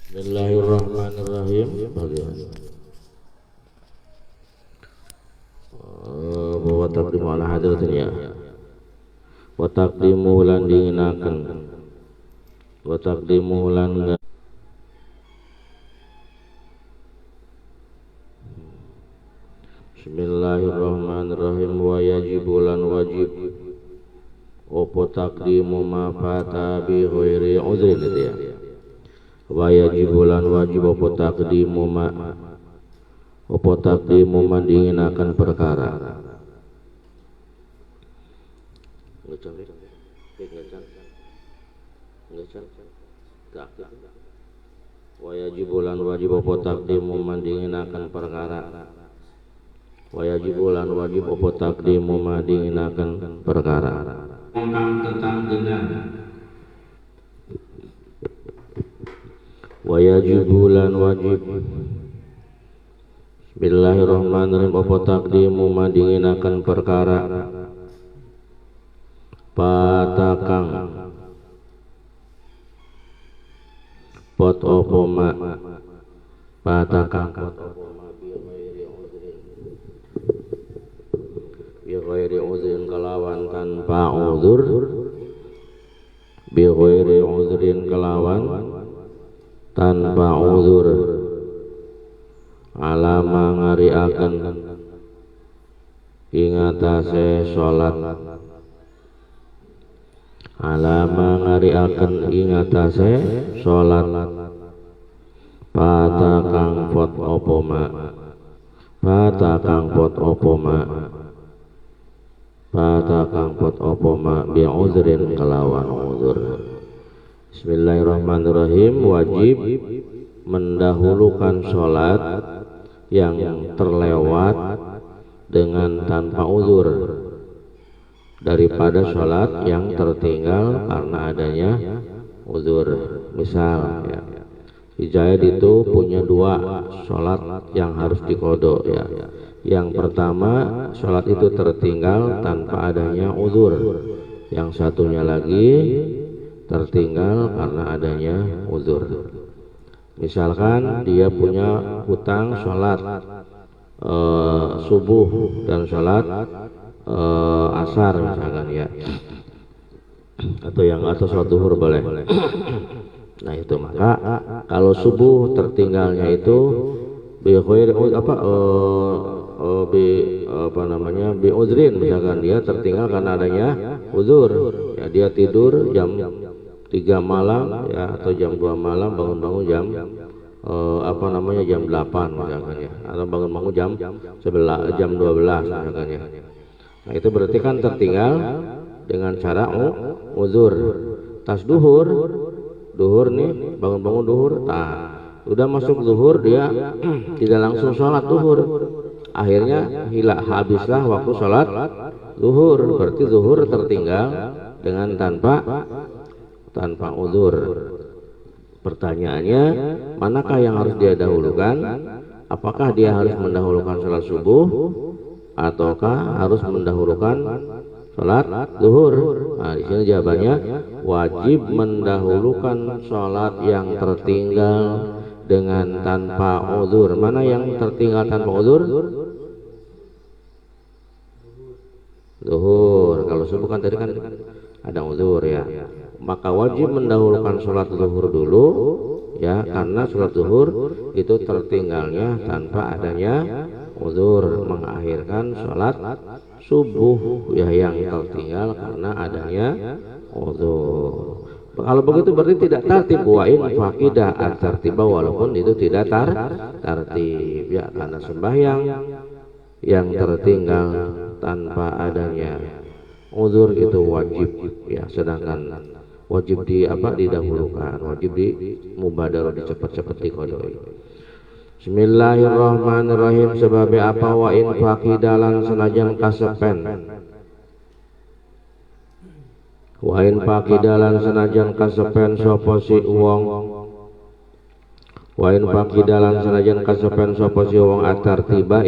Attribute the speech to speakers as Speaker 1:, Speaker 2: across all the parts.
Speaker 1: Bismillahirrahmanirrahim. Wa taqdimu ala hadratin ya. Wa taqdimu lan dinginaken. Wa taqdimu lan Bismillahirrahmanirrahim. Wa yajibu lan wajib opo taqdimu ma fata bi ghairi udhrin itu ya. Wa yajibu lan wajib opo taqdimu mandinginaken perkara. Wa yajibu lan wajib opo taqdimu mandinginaken perkara. Wa yajibu lan wajib opo taqdimu mandinginaken perkara. Kang tetanggenan. Wa yajibu lan wajib. Bismillahirrahmanirrahim. Opo taqdimu mandinginaken perkara. Patakang pot opo ma patakang pot opo ma bi ghairi uzrin kelawan tanpa uzur, bi ghairi uzrin kelawan tanpa uzur, alama ngariaken ing atase salat, alama ngariaken ing atase salat, patakang pot opo ma patakang pot opo ma patakang pot opo ma bi uzrin kelawan uzur. Bismillahirrahmanirrahim. Wajib mendahulukan sholat yang terlewat dengan tanpa uzur daripada sholat yang tertinggal karena adanya uzur. Misal ya, Hijayat itu punya dua sholat yang harus diqodho ya. Yang pertama, sholat itu tertinggal tanpa adanya uzur. Yang satunya lagi tertinggal karena adanya uzur. Misalkan dia punya hutang sholat subuh dan sholat asar misalkan ya, atau sholat duhur boleh. Nah itu maka kalau subuh tertinggalnya itu bi uzrin, misalkan dia tertinggal karena adanya uzur ya, dia tidur jam 3 malam ya, atau jam 2 malam, bangun-bangun jam jam 8 misalkan ya, atau bangun-bangun jam 11 jam 12 misalkan ya. Nah itu berarti kan tertinggal dengan cara uzur. Tas duhur nih, bangun-bangun duhur, udah masuk zuhur dia tidak langsung sholat zuhur, akhirnya habislah waktu sholat zuhur, berarti zuhur tertinggal dengan tanpa uzur. Pertanyaannya, manakah yang harus dia dahulukan? Apakah dia harus mendahulukan sholat subuh ataukah harus mendahulukan sholat zuhur? Nah, di sini jawabannya wajib mendahulukan sholat yang tertinggal dengan tanpa uzur. Mana yang tertinggal tanpa uzur? Zuhur. Kalau subuh kan tadi kan ada uzur ya. Maka wajib mendahulukan sholat zuhur dulu ya, karena sholat zuhur itu tertinggalnya tanpa adanya uzur, mengakhirkan sholat subuh ya yang tertinggal karena adanya uzur. Kalau begitu berarti tidak tertib, wa in faqidah at-tartiba, walaupun itu tidak tertib ya, karena sembahyang yang tertinggal tanpa adanya uzur itu wajib ya, sedangkan wajib didahulukan, wajib mubadarah, dicepat-cepat diqodoi. Bismillahirrahmanirrahim. Sebab apa wa in faqidalan senajan kasepen, wa in faqidalan senajan kasepen sapa si wong, wa in faqidalan senajan kasepen sapa si wong at-tartiba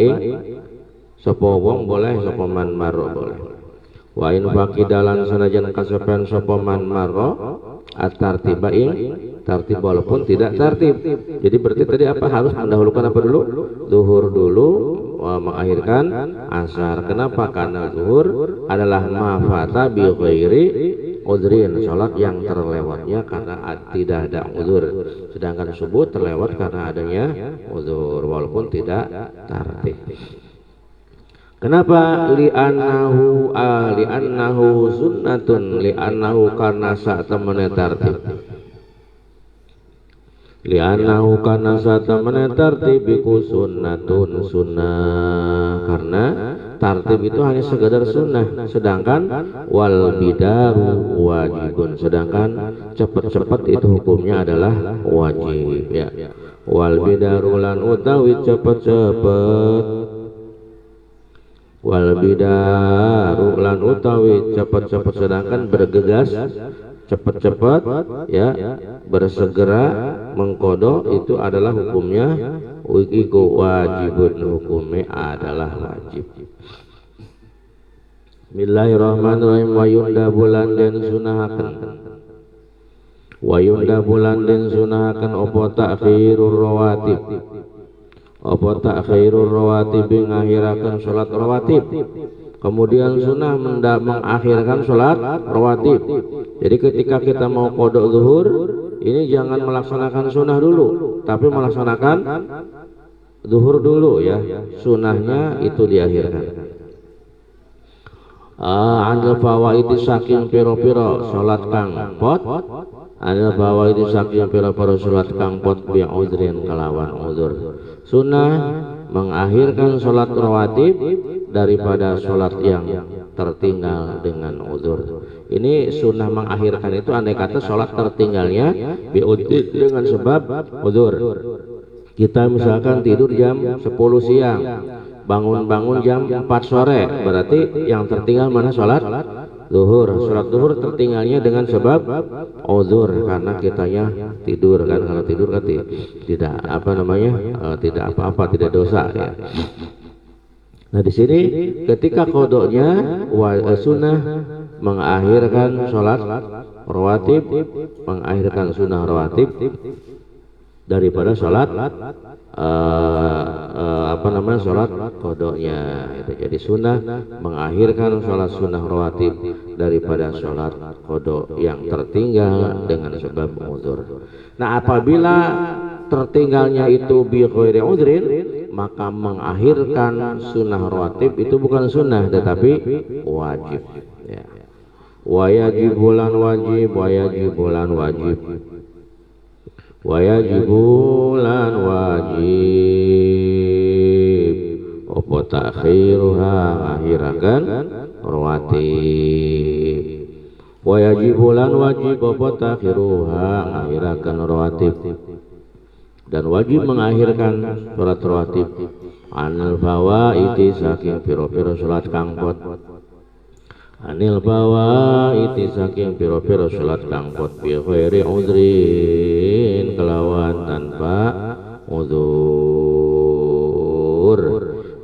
Speaker 1: sapa wong boleh, sapa man marro boleh. Wa in faqidalan senajan kasepen sapa man marro at-tartiba tartib walaupun tidak tertib. Jadi berarti tadi apa, harus mendahulukan apa dulu? Zuhur dulu, mengakhirkan asar. Kenapa? Karena zuhur adalah mafata bi ghairi udhrin, salat yang terlewatnya karena tidak ada uzur. Sedangkan subuh terlewat karena adanya uzur walaupun tidak tertib. Kenapa? Li'annahu sunnatun, li'annahu karena saat temannya tertib. Li'annahu karena saat temannya tertib iku sunnatun, sunnah. Karena tartib itu hanya sekedar sunnah, sedangkan wal bidaru wajibun, sedangkan cepat-cepat itu hukumnya adalah wajib, ya. Wal bidaru lan utawi cepat-cepat, wal bidaru lan utawi cepat-cepat, sedangkan bergegas cepat-cepat, ya, bersegera mengkodok itu adalah hukumnya iku wajibun, hukumnya adalah wajib. Bismillahirrahmanirrahim. Wa yunda bulan den sunahaken, wa yunda bulan den sunahaken apa takhirur rawatib, apa takhirur rawatib, ngakhiraken salat rawatib. Kemudian sunnah mengakhirkan sholat rawatib. Jadi ketika kita mau qodok zuhur, ini jangan melaksanakan sunnah dulu, tapi melaksanakan zuhur dulu, ya. Sunnahnya itu diakhirkan. Anil fawaidi saking piro-piro sholat kang pot, anil fawaidi saking piro-piro sholat kang pot bi udhrin kelawan uzur. Sunnah mengakhirkan sholat rawatib daripada sholat yang tertinggal dengan uzur. Ini sunnah mengakhirkan itu andai kata sholat tertinggalnya biudhrin dengan sebab uzur. Kita misalkan tidur jam 10 siang, bangun jam 4 sore, berarti yang tertinggal mana? Sholat zuhur. Sholat zuhur tertinggalnya dengan sebab uzur, karena kitanya tidur kan. Kalau tidur kan tidak apa namanya, tidak apa-apa, tidak dosa, ya. Nah di sini ketika kodoknya sunnah mengakhirkan sholat rawatib, mengakhirkan sunnah rawatib daripada sholat sholat kodoknya itu. Jadi sunnah mengakhirkan sholat sunnah rawatib daripada sholat kodok yang tertinggal dengan sebab uzur. Nah apabila tertinggalnya itu bi ghairi udhrin, maka mengakhirkan sunnah rawatib itu bukan sunnah tetapi wajib, ya. Wajibulan wajib, wajibulan wajib, wajibulan wajib. Opo takhiruha, akhirakan rawatib. Wajibulan wajib, opo takhiruha, akhirakan rawatib. Dan wajib mengakhirkan sholat rawatib anil fawaiti saking piro-piro sholat kang pot, anil fawaiti saking piro-piro sholat kang pot bi ghairi udhrin kelawan tanpa uzur,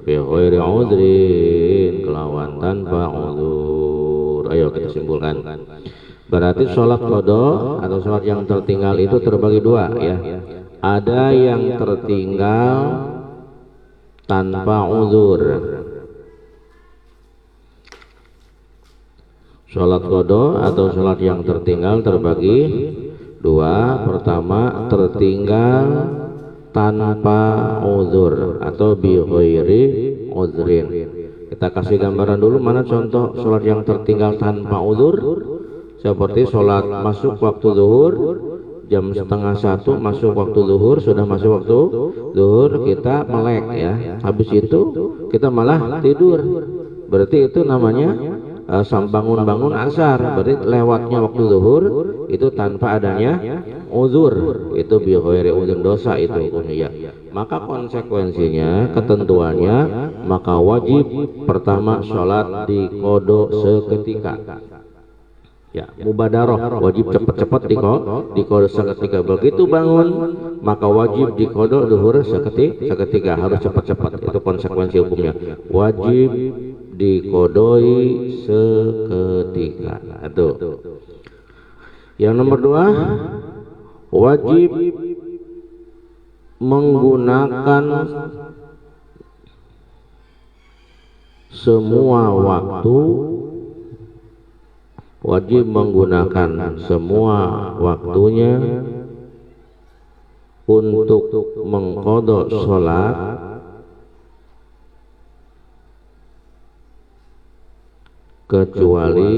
Speaker 1: bi ghairi udhrin kelawan tanpa uzur. Ayo kita simpulkan. Berarti sholat qada atau sholat yang tertinggal itu terbagi dua, ya. Ada yang tertinggal tanpa uzur. Sholat qada atau sholat yang tertinggal terbagi dua. Pertama, tertinggal tanpa uzur atau bi ghairi uzrin. Kita kasih gambaran dulu mana contoh sholat yang tertinggal tanpa uzur. Seperti sholat masuk waktu zuhur jam 12:30, masuk waktu zuhur, sudah masuk waktu zuhur kita melek, ya. Habis itu kita malah tidur, berarti itu namanya bangun asar, berarti lewatnya waktu zuhur itu tanpa adanya uzur, itu bi ghairi uzur, dosa itu hukumnya, ya. Maka konsekuensinya, ketentuannya, maka wajib pertama sholat di qada seketika, ya. Mubadarah, wajib cepat-cepat diqada seketika. Begitu bangun maka wajib diqada zuhur seketika, harus cepat-cepat. Itu konsekuensi hukumnya, wajib diqadoi seketika. Itu Yang nomor 2, wajib menggunakan semua waktu, wajib menggunakan semua waktunya untuk mengqadha sholat kecuali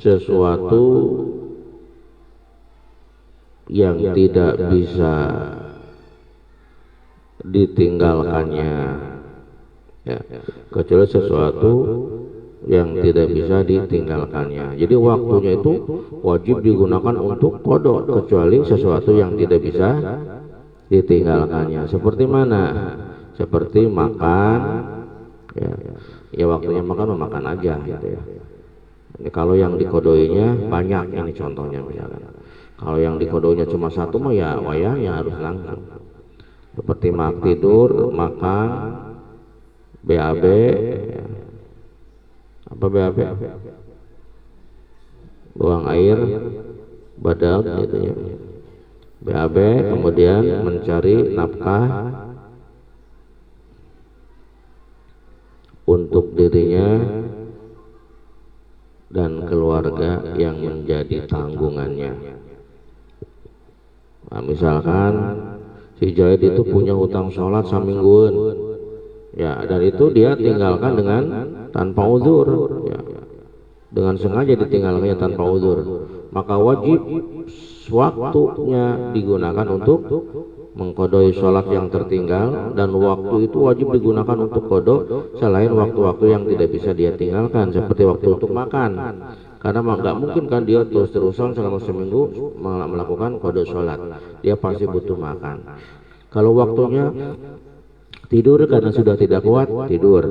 Speaker 1: sesuatu yang tidak bisa ditinggalkannya, ya, kecuali sesuatu yang tidak bisa ditinggalkannya. Jadi waktunya itu wajib digunakan untuk qada kecuali sesuatu yang tidak bisa ditinggalkannya. Seperti mana? Seperti makan, ya waktunya makan aja gitu ya. Ini kalau yang dikodoinya banyak, ini contohnya misalkan. Kalau yang dikodoinya cuma satu mah ya wayahnya harus langsung. Seperti tidur, makan, BAB, apa BAB? Buang air, badak gitu ya. BAB, kemudian mencari nafkah untuk dirinya dan keluarga yang menjadi tanggungannya. Nah, misalkan si Jaid itu punya hutang sholat samingguan, ya, dan itu dia tinggalkan dengan tanpa uzur, ya, dengan sengaja ditinggalkannya tanpa uzur, maka wajib waktunya digunakan untuk mengqadai sholat yang tertinggal, dan waktu itu wajib digunakan untuk qada selain waktu-waktu yang tidak bisa dia tinggalkan, seperti waktu untuk makan, karena nggak mungkin kan dia terus-terusan selama seminggu melakukan qada sholat, dia pasti butuh makan. Kalau waktunya tidur karena sudah tidak kuat, tidur.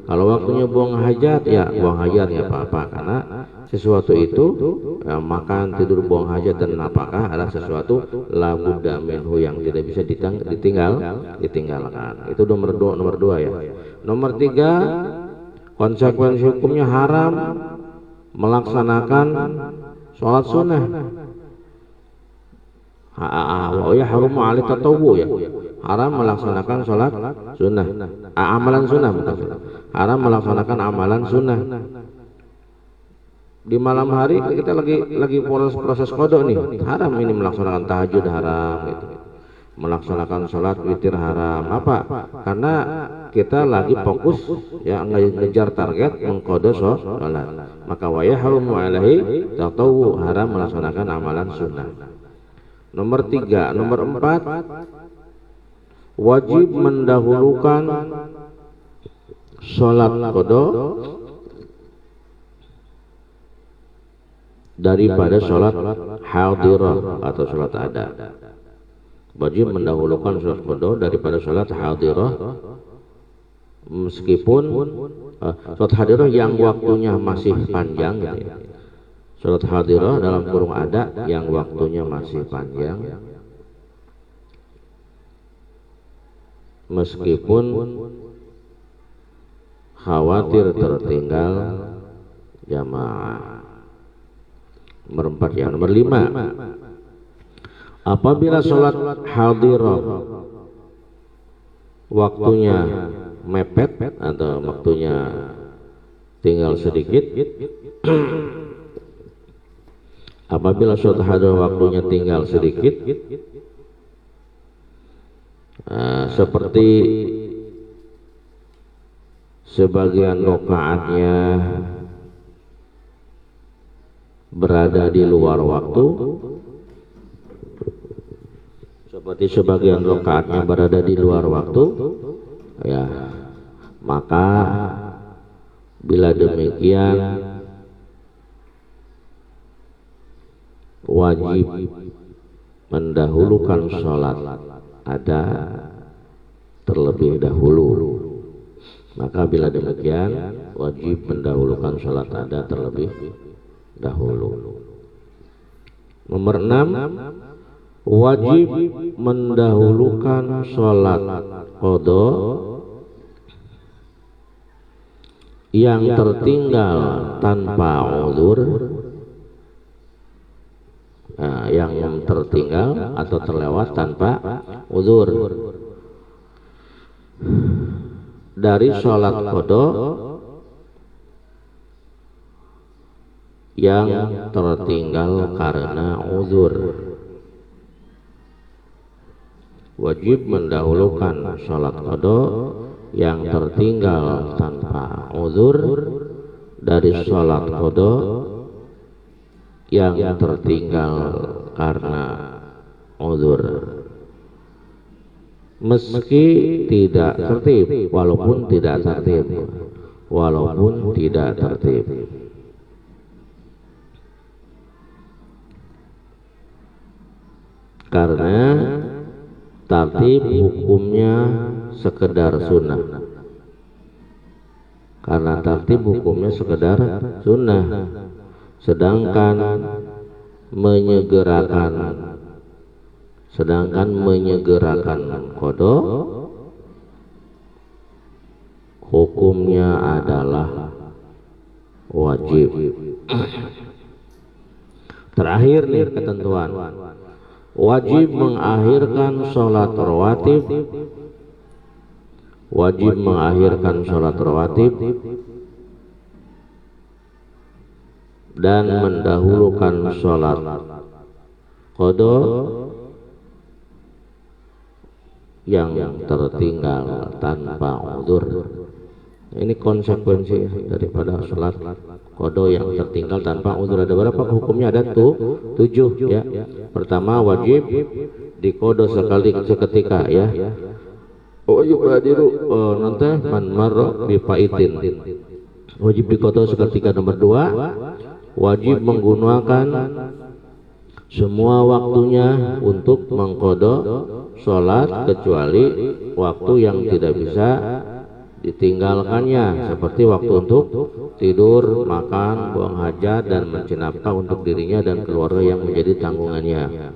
Speaker 1: Kalau waktunya buang hajat, ya buang hajat, ya apa-apa, karena sesuatu itu ya, makan, tidur, buang hajat dan apakah adalah sesuatu la budda minhu yang tidak bisa ditinggalkan. Itu nomor dua ya. Nomor 3, konsekuensi hukumnya haram melaksanakan sholat sunnah. Ya harum alih tatawwu, ya, haram melaksanakan sholat sunnah, amalan sunnah, bukan sunnah. Haram melaksanakan amalan sunnah. Di malam hari kita lagi proses qada nih, haram ini melaksanakan tahajud, haram gitu. Melaksanakan sholat witir haram. Apa? Karena kita lagi fokus ya ngejar target mengqada sholat. Maka wa yahrumu alaihi tatawwu, haram melaksanakan amalan sunnah. Nomor 3, nomor 4, wajib mendahulukan sholat qada daripada sholat hadirah atau sholat ada. Wajib mendahulukan sholat qada daripada sholat hadirah, meskipun sholat hadirah yang waktunya masih panjang gitu ya. Sholat hadirah dalam kurung ada yang waktunya masih panjang, meskipun khawatir tertinggal jamaah. Nomor 4 ya. Nomor 5, apabila sholat hadirah waktunya mepet atau waktunya tinggal sedikit, apabila sholat hadirah waktunya tinggal sedikit, seperti sebagian rakaatnya berada di luar waktu, ya, maka bila demikian wajib mendahulukan sholat ada terlebih dahulu. Maka bila demikian wajib mendahulukan sholat ada terlebih dahulu. Nomor 6, wajib mendahulukan sholat qada yang tertinggal tanpa uzur, yang tertinggal atau terlewat tanpa uzur dari sholat qada yang tertinggal karena uzur, wajib mendahulukan sholat qada yang tertinggal tanpa uzur dari sholat qada yang tertinggal karena uzur, meski tidak tertib, walaupun tidak tertib, karena tertib hukumnya sekedar sunnah, sedangkan menyegerakan qada hukumnya adalah wajib. Terakhir nih ketentuan, wajib mengakhirkan sholat rawatib, dan mendahulukan sholat qada yang tertinggal tanpa uzur. Ini konsekuensi daripada sholat qada yang tertinggal tanpa uzur. Ada berapa hukumnya? Ada 7 ya. Pertama, wajib diqada seketika ya. Wajib hadiru nanti man marra bi faitin, wajib diqada seketika. Nomor 2, wajib menggunakan semua waktunya untuk mengqada sholat kecuali waktu yang tidak bisa ditinggalkannya, seperti waktu untuk tidur, makan, buang hajat, dan mencari nafkah untuk dirinya dan keluarga yang menjadi tanggungannya.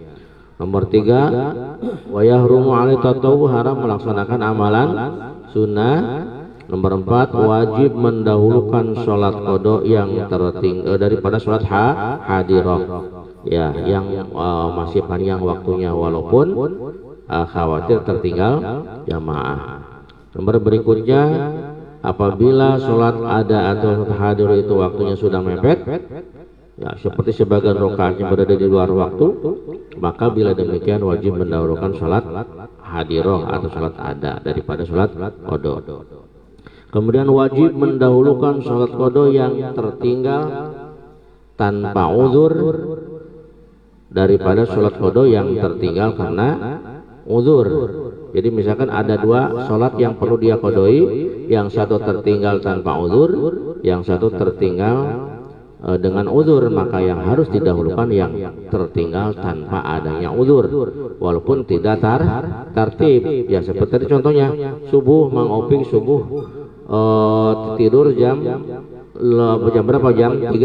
Speaker 1: Nomor 3, wa yahrumu alaihi tatawwu, haram melaksanakan amalan sunnah. Nomor 4, wajib mendahulukan sholat qada yang tertinggal daripada sholat hadirah ya, yang masih panjang waktunya walaupun khawatir tertinggal jamaah. Nomor berikutnya, apabila sholat ada atau sholat hadir itu waktunya sudah mepet ya, seperti sebagian rakaatnya berada di luar waktu, maka bila demikian wajib mendahulukan sholat hadirah atau sholat ada daripada sholat qada. Kemudian wajib mendahulukan sholat qada yang tertinggal tanpa uzur daripada sholat qada yang tertinggal karena uzur. Jadi misalkan ada 2 sholat yang perlu dia qadai, yang satu tertinggal tanpa uzur, yang satu tertinggal dengan uzur, maka yang harus didahulukan yang tertinggal tanpa adanya uzur walaupun tidak tertib ya. Seperti contohnya subuh, Mang Oping subuh tidur jam berapa? Jam 3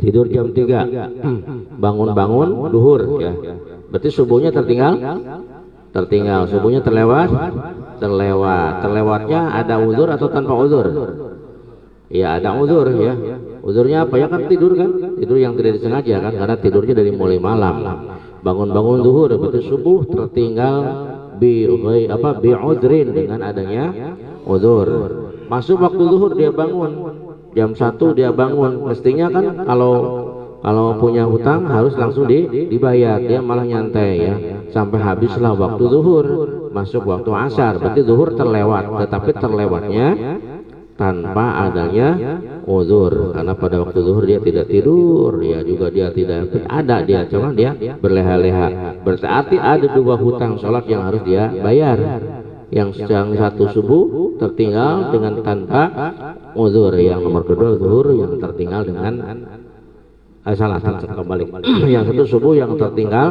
Speaker 1: tidur jam 3, bangun duhur ya, berarti subuhnya tertinggal, subuhnya terlewatnya ada uzur atau tanpa uzur? Ya ada uzur ya. Uzurnya apa ya? Kan tidur yang tidak disengaja kan, karena tidurnya dari mulai malam, bangun duhur, berarti subuh tertinggal bi uzrin, dengan adanya uzur. Masuk waktu zuhur dia bangun jam 1, dia bangun, mestinya kan kalau punya hutang harus langsung dibayar, dia malah nyantai ya sampai habislah waktu zuhur, masuk waktu asar, berarti zuhur terlewat, tetapi terlewatnya tanpa adanya uzur, karena pada waktu zuhur dia tidak tidur, dia tidak ada, dia cuma dia berleha-leha, berarti ada 2 hutang sholat yang harus dia bayar. Yang satu subuh tertinggal dengan tanpa uzur, yang nomor kedua zuhur yang tertinggal dengan salah kembali. Yang satu subuh yang tertinggal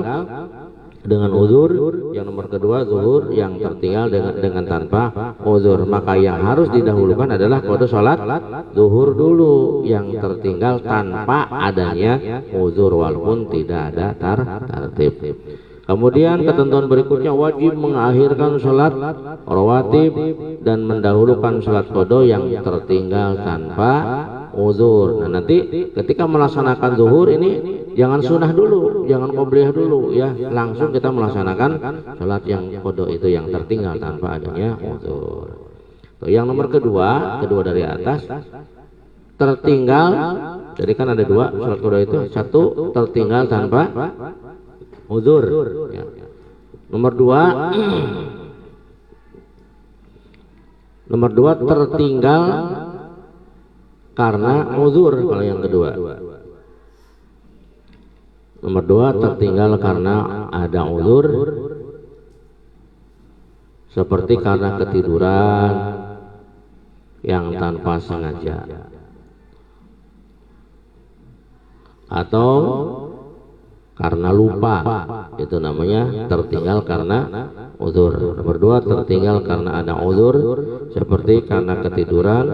Speaker 1: dengan uzur, yang nomor kedua zuhur yang tertinggal dengan tanpa uzur. Maka yang harus didahulukan adalah qada sholat zuhur dulu yang tertinggal tanpa adanya uzur walaupun tidak ada tertib. Kemudian ketentuan berikutnya wajib mengakhirkan sholat rawatib dan mendahulukan sholat qada yang tertinggal tanpa uzur. Nah, nanti ketika melaksanakan zuhur ini jangan sunnah dulu, jangan qobliyah dulu ya, langsung kita melaksanakan sholat yang qada itu yang tertinggal tanpa adanya uzur. Tuh, yang nomor kedua dari atas tertinggal. Jadi kan ada dua sholat qada itu, satu tertinggal tanpa uzur ya. Nomor dua tertinggal karena uzur. Kalau yang kedua nomor dua tertinggal karena ada uzur, seperti karena ketiduran yang tanpa sengaja atau karena lupa, itu namanya tertinggal karena uzur. Nomor dua tertinggal karena ada uzur, seperti karena ketiduran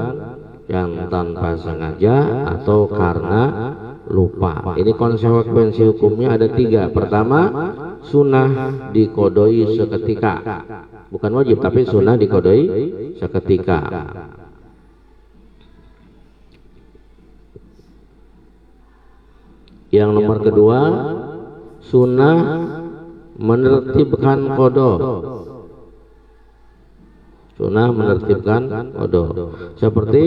Speaker 1: yang tanpa sengaja atau karena lupa. Ini konsekuensi hukumnya ada tiga. Pertama, sunnah dikodoi seketika, bukan wajib tapi sunnah dikodoi seketika. Yang nomor kedua, sunnah menertibkan qada. Sunnah menertibkan qada, seperti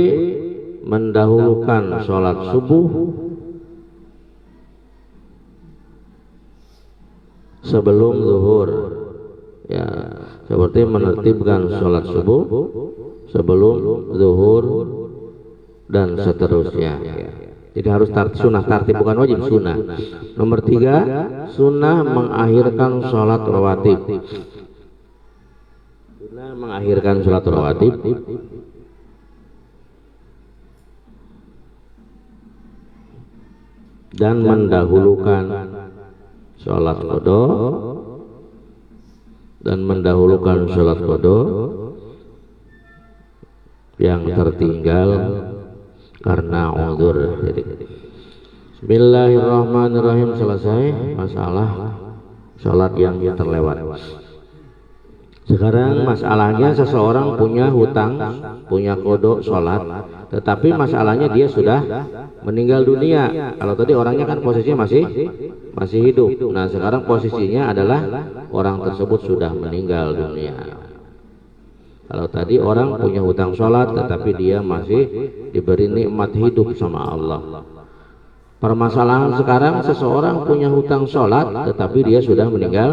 Speaker 1: mendahulukan sholat subuh sebelum zuhur ya, seperti menertibkan sholat subuh sebelum zuhur dan seterusnya ya. Jadi harus sunnah tartib, bukan wajib, sunnah. Nomor tiga, sunnah mengakhirkan sholat rawatib. Sunnah mengakhirkan sholat rawatib dan mendahulukan sholat qada yang tertinggal karena uzur. Jadi bismillahirrahmanirrahim, selesai masalah sholat yang terlewat. Sekarang masalahnya seseorang punya hutang, punya qada sholat, tetapi masalahnya dia sudah meninggal dunia. Kalau tadi orangnya kan posisinya masih hidup. Nah, sekarang posisinya adalah orang tersebut sudah meninggal dunia. Kalau tadi orang punya hutang sholat tetapi dia masih diberi nikmat hidup sama Allah. Permasalahan sekarang seseorang punya hutang sholat tetapi dia sudah meninggal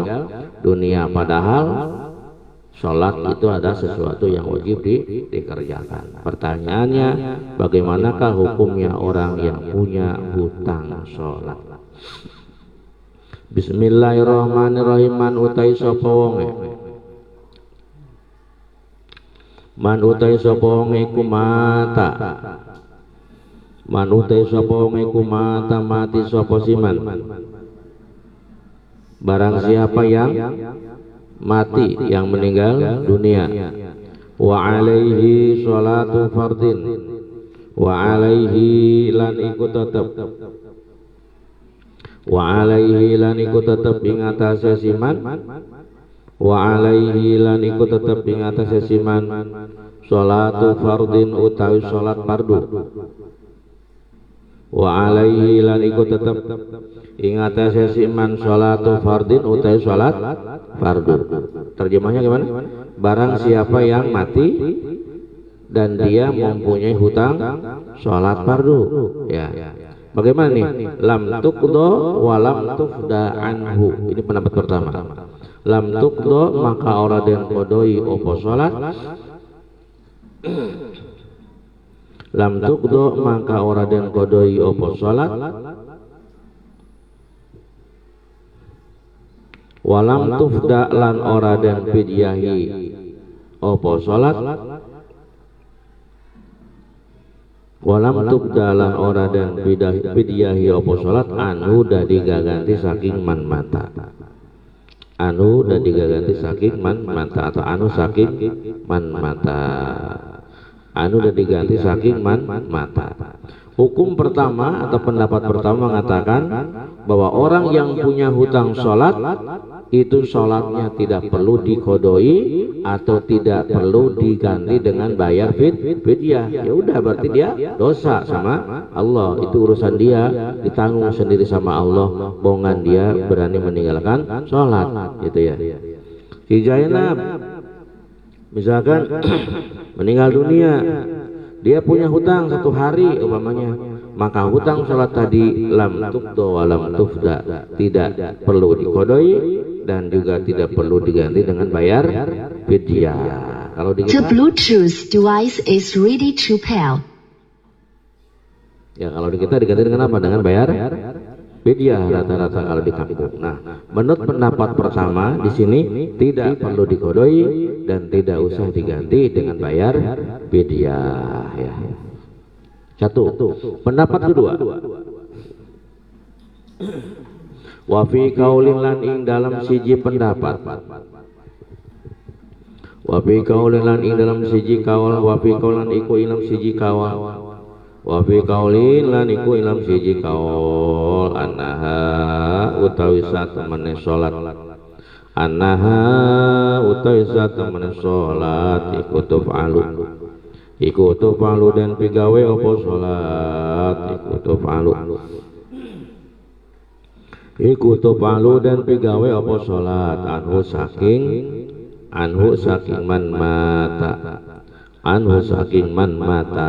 Speaker 1: dunia, padahal sholat itu ada sesuatu yang wajib dikerjakan. Pertanyaannya, bagaimanakah hukumnya orang yang punya hutang sholat? Bismillahirrahmanirrahim. Man utai sapa wonge, man utai sapa wonge iku mata, man utai sapa wonge iku mata, mati sapa siman. Barang siapa yang mati, yang meninggal dunia, wa alaihi sholatu fardin, wa alaihi lan iku tetep, wa alaihi lan iku tetep ing atase siman, wa alaihi lan iku tetep ing atase siman sholatu fardin utawi sholat fardu, wa alaihi lan iku tetep ing atase siman sholatu fardin utawi sholat fardu. Terjemahnya gimana? Barang siapa yang mati dan dia mempunyai hutang sholat fardu ya. Bagaimana nih? Lam tuqdo wa lam tufda anhu. Ini pendapat pertama. Lam tuqdo maka ora den kodoi opo sholat. Lam tuqdo maka ora den kodoi opo sholat. Walam tufda lan ora den pidyahi opo sholat. Walam tufda lan ora den pidyahi opo sholat anu dadi gaganti saking man mata. Anu dadi gaganti saking man mata, atau anu saking man mata, anu dadi ganti saking man mata. Hukum pertama atau pendapat pertama mengatakan bahwa orang yang punya hutang sholat itu sholatnya tidak perlu dikodoi atau tidak perlu diganti dengan bayar fidyah. Ya udah, berarti dia dosa sama Allah, itu urusan dia, ditanggung sendiri sama Allah. Bohongan dia berani meninggalkan sholat, gitu ya. Si Zainab misalkan meninggal dunia, dia punya hutang 1 hari umpamanya, maka hutang sholat tadi lam tuqdo wa lam tufda, tidak perlu dikodoi dan juga tidak perlu diganti dengan bayar fidyah. Kalau di
Speaker 2: The Bluetooth device is ready to pair.
Speaker 1: Ya, kalau di kita diganti dengan apa? Dengan bayar fidyah rata-rata kalau di kampung. Nah, menurut pendapat pertama di sini tidak perlu dikodoi dan tidak usah diganti dengan bayar fidyah. Ya. Satu. Pendapat kedua. Wa fi qaulin lan ing dalam siji pendapat. Wa fi qaulin lan ing dalam siji kaul, wa fi qaulan iku ilam siji kaul. Wa fi qaulin lan iku ilam siji kaul annaha utawi satemene salat. Annaha utawi satemene salat iku tufalu. Iku tufalu dan pigawe apa salat iku tufalu. Iku tufalu dan pigawe apa salat anhu saking man mata.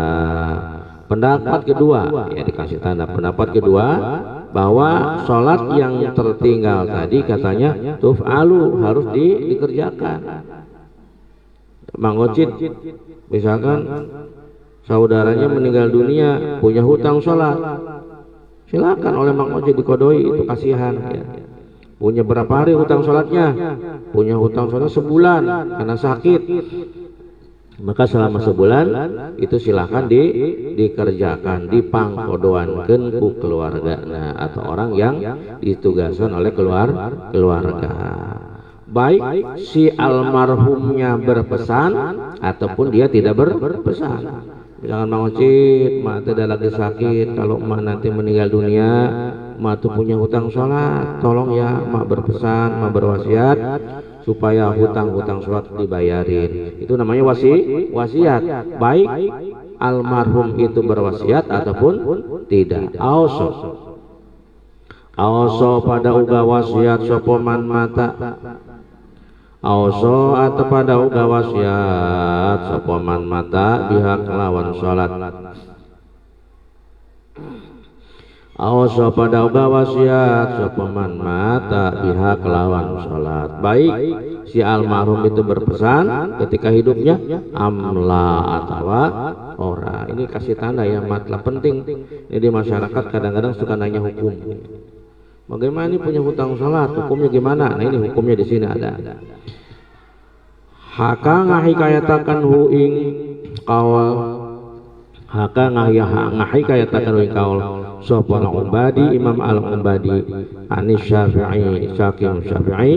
Speaker 1: Pendapat kedua, ya dikasih tanda. Pendapat kedua bahwa sholat yang tertinggal tadi katanya tuf'alu, harus dikerjakan. Mang Ocit misalkan saudaranya meninggal dunia, punya hutang sholat, silakan oleh Mang Ocit dikodoi, itu kasihan ya. Punya berapa hari hutang sholatnya? Punya hutang sholat sebulan karena sakit, maka selama sebulan itu silahkan dikerjakan, dipangkodoankeun ku keluarga, atau orang yang ditugaskan oleh keluarga, baik si almarhumnya berpesan ataupun dia tidak berpesan. Misalkan Mang Ocit, mak tidak lagi sakit, kalau mak nanti meninggal dunia, mak tuh punya hutang sholat, tolong ya mak berpesan, mak berwasiat supaya hutang-hutang sholat dibayarin. Itu namanya wasiat, baik almarhum itu berwasiat ataupun tidak. Auso pada uga wasiat sopoman mata. Auso atau pada uga wasiat sopoman mata biha kelawan sholat. Auso pada uga wasiat sopoman mata biha kelawan sholat, baik si almarhum itu berpesan ketika hidupnya amla atau ora. Ini kasih tanda ya, matlah penting. Ini di masyarakat kadang-kadang suka nanya hukum. Bagaimana ini punya hutang sholat, hukumnya gimana? Nah, ini hukumnya di sini ada. Haka ngahikayatakan hu ing qaul, haka ngahikayatakan hu ing qaul sapa al-Ubadi Imam al-Ubadi anis Syafi'i saking Syafi'i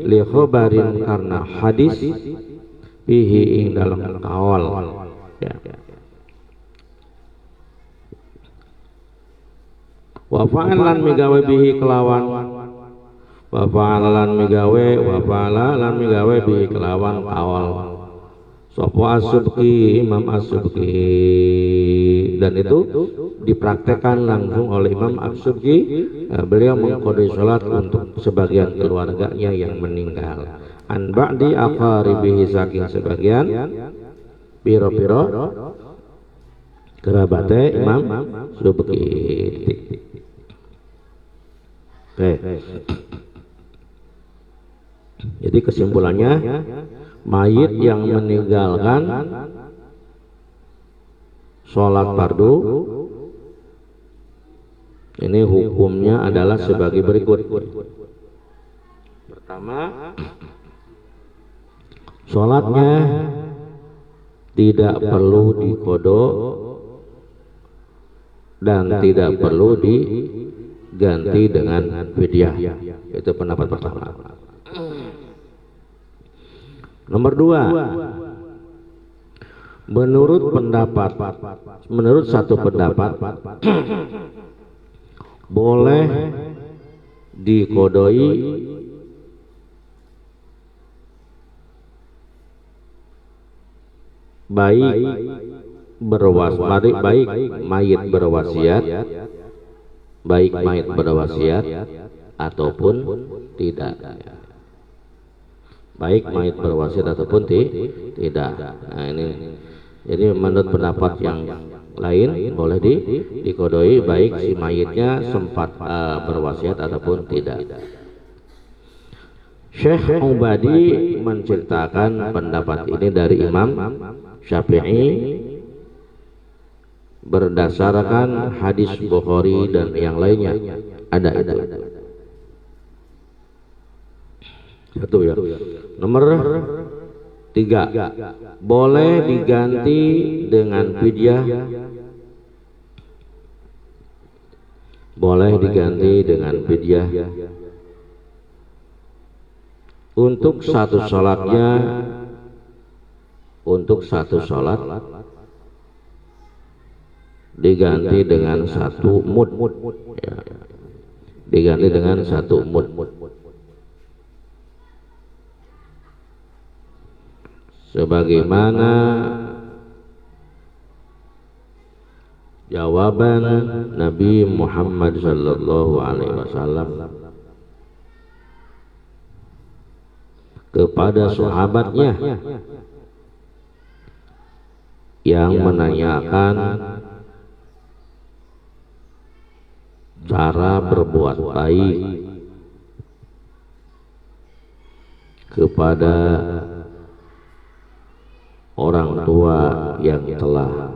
Speaker 1: li khabarin karena hadis fihi ing dalam qaul ya. Wa fa'alan migawe bihi kelawan, wa fa'alan migawe, wa fa'alan migawe bihi kelawan awal sapa As-Subki Imam As-Subki, dan itu dipraktekkan langsung oleh Imam As-Subki. Beliau mengkodoi sholat untuk sebagian keluarganya yang meninggal, an ba'di aqaribihi saking sebagian piro-piro kerabatnya Imam Subki. Jadi kesimpulannya, mayit yang meninggalkan sholat fardu ini hukumnya adalah sebagai berikut. Pertama, sholatnya tidak perlu dikodo dan tidak perlu diganti dengan fidyah. Itu pendapat pertama. Nomor 2, menurut satu pendapat boleh dikodoi baik mayit berwasiat ataupun tidak. Baik mayit berwasiat ataupun tidak. Nah ini, jadi menurut pendapat yang lain boleh dikodoi baik si mayitnya sempat berwasiat ataupun tidak. Syekh Ubadi menceritakan pendapat ini dari Imam Syafi'i berdasarkan hadis Bukhari dan yang lainnya. Ada itu. Satu ya. Nomor 3, boleh diganti dengan fidyah. Boleh diganti dengan fidyah untuk satu sholatnya, untuk satu sholat diganti dengan satu mud, ya. Diganti dengan satu mud. Sebagaimana jawaban Nabi Muhammad sallallahu alaihi wasallam kepada sahabatnya yang menanyakan cara berbuat baik kepada orang tua yang telah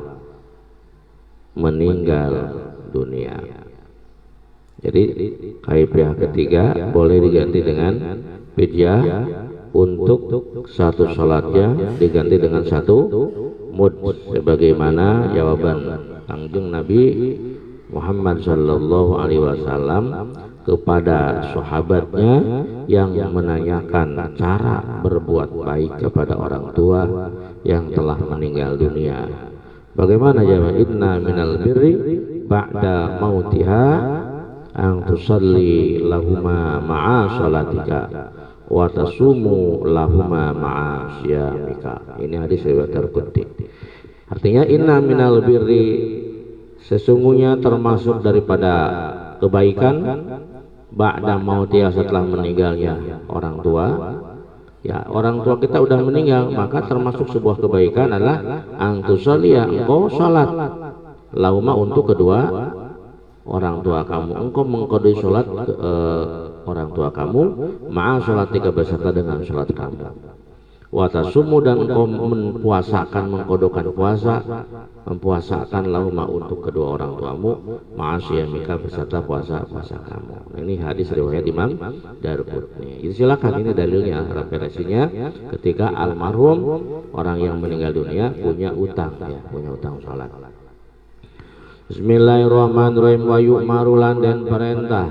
Speaker 1: meninggal dunia. Jadi kaifiah ketiga boleh diganti dengan fidyah untuk satu salatnya diganti dengan satu mud, sebagaimana jawaban Kangjeng Nabi Muhammad sallallahu alaihi wasallam kepada sahabatnya yang menanyakan cara berbuat baik kepada orang tua yang telah meninggal dunia. Bagaimana jawab? Inna minal birri ba'da mautiha an tusalli lahuma ma'a salatika wa tasumu lahuma ma'a syamika. Ini hadis riwayat Tirmidzi. Artinya inna minal birri, sesungguhnya termasuk daripada kebaikan ba'da mautiha, setelah meninggalnya orang tua. Ya, orang tua kita udah meninggal, maka termasuk sebuah kebaikan adalah angtusalia, engkau salat lauma untuk kedua orang tua kamu. Engkau mengkodoi salat orang tua kamu ma'a salatika, beserta dengan salat kamu. Watasumu, dan engkau mengkodokan puasa, mempuasakan lauma untuk kedua orang tuamu ma'asyamika, beserta puasa kamu. Ini hadis riwayat Imam Darqutni. Jadi silakan, ini dalilnya, referensinya ketika almarhum orang yang meninggal dunia punya utang, ya, punya utang salat. Bismillahirrahmanirrahim. Wa yu'maru dan perintah,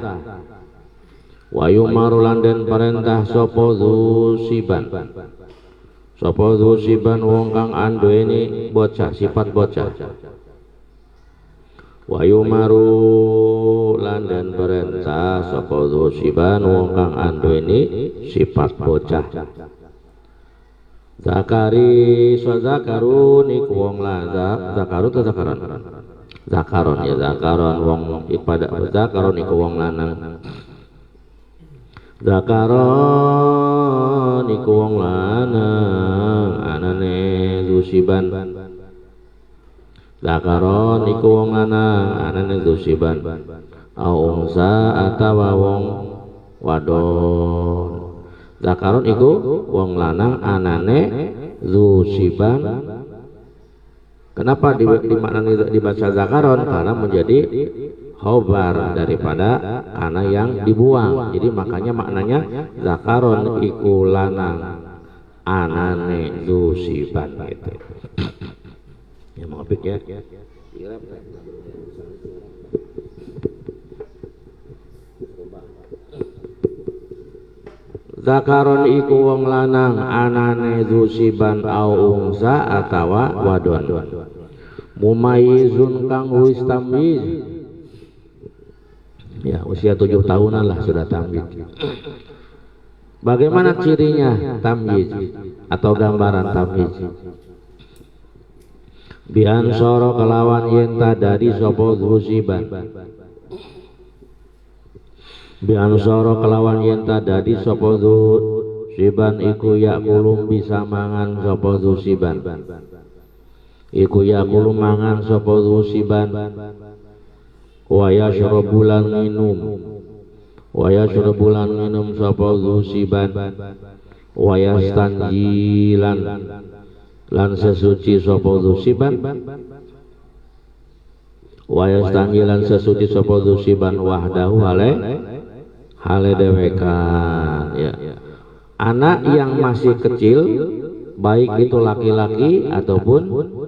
Speaker 1: wa yu'maru dan perintah sapa zusiban, sapa zusiban wong kang anduweni bocah, sifat bocah. Wa yu'maru dan perintah sapa zusiban wong kang anduweni sifat bocah. Zakari so zakarun iku wong lanang, zakaru atau zakaron? Zakaron, ya, zakaron wong ipada zakaron iku wong lanang. Zakaron iku wong lanang anane zusiban. Zakaron iku wong lanang anane zusiban. Au unsa atawa wong wadon. Zakaron iku wong lanang anane zusiban. Kenapa dibaca zakaron? Karena menjadi khobar daripada anak yang dibuang. Jadi makanya maknanya zakaron iku lanang anane zusiban gitu. Ya mau pik ya. Zakaron iku wong lanang anane zusiban au unsa atawa wadon. Mumayizun kang wis tamyiz. Ya, usia 7 tahunan lah sudah tamyiz. Bagaimana cirinya tamyiz atau gambaran tamyiz? Bian soro kelawan yenta dari sopo zusiban. Bian soro kelawan yenta dari sopo zusiban iku yakulum bisa mangan sopo zusiban. Iku yakulum mangan sopo zusiban. Waya syurubulan minum. Waya syurubulan minum sopo zusiban. Waya stanjilan lan sesuci sopo zusiban. Waya stanjilan sesuci sopo zusiban wahdahu hale dewekan ya. Anak yang masih kecil, baik itu laki-laki ataupun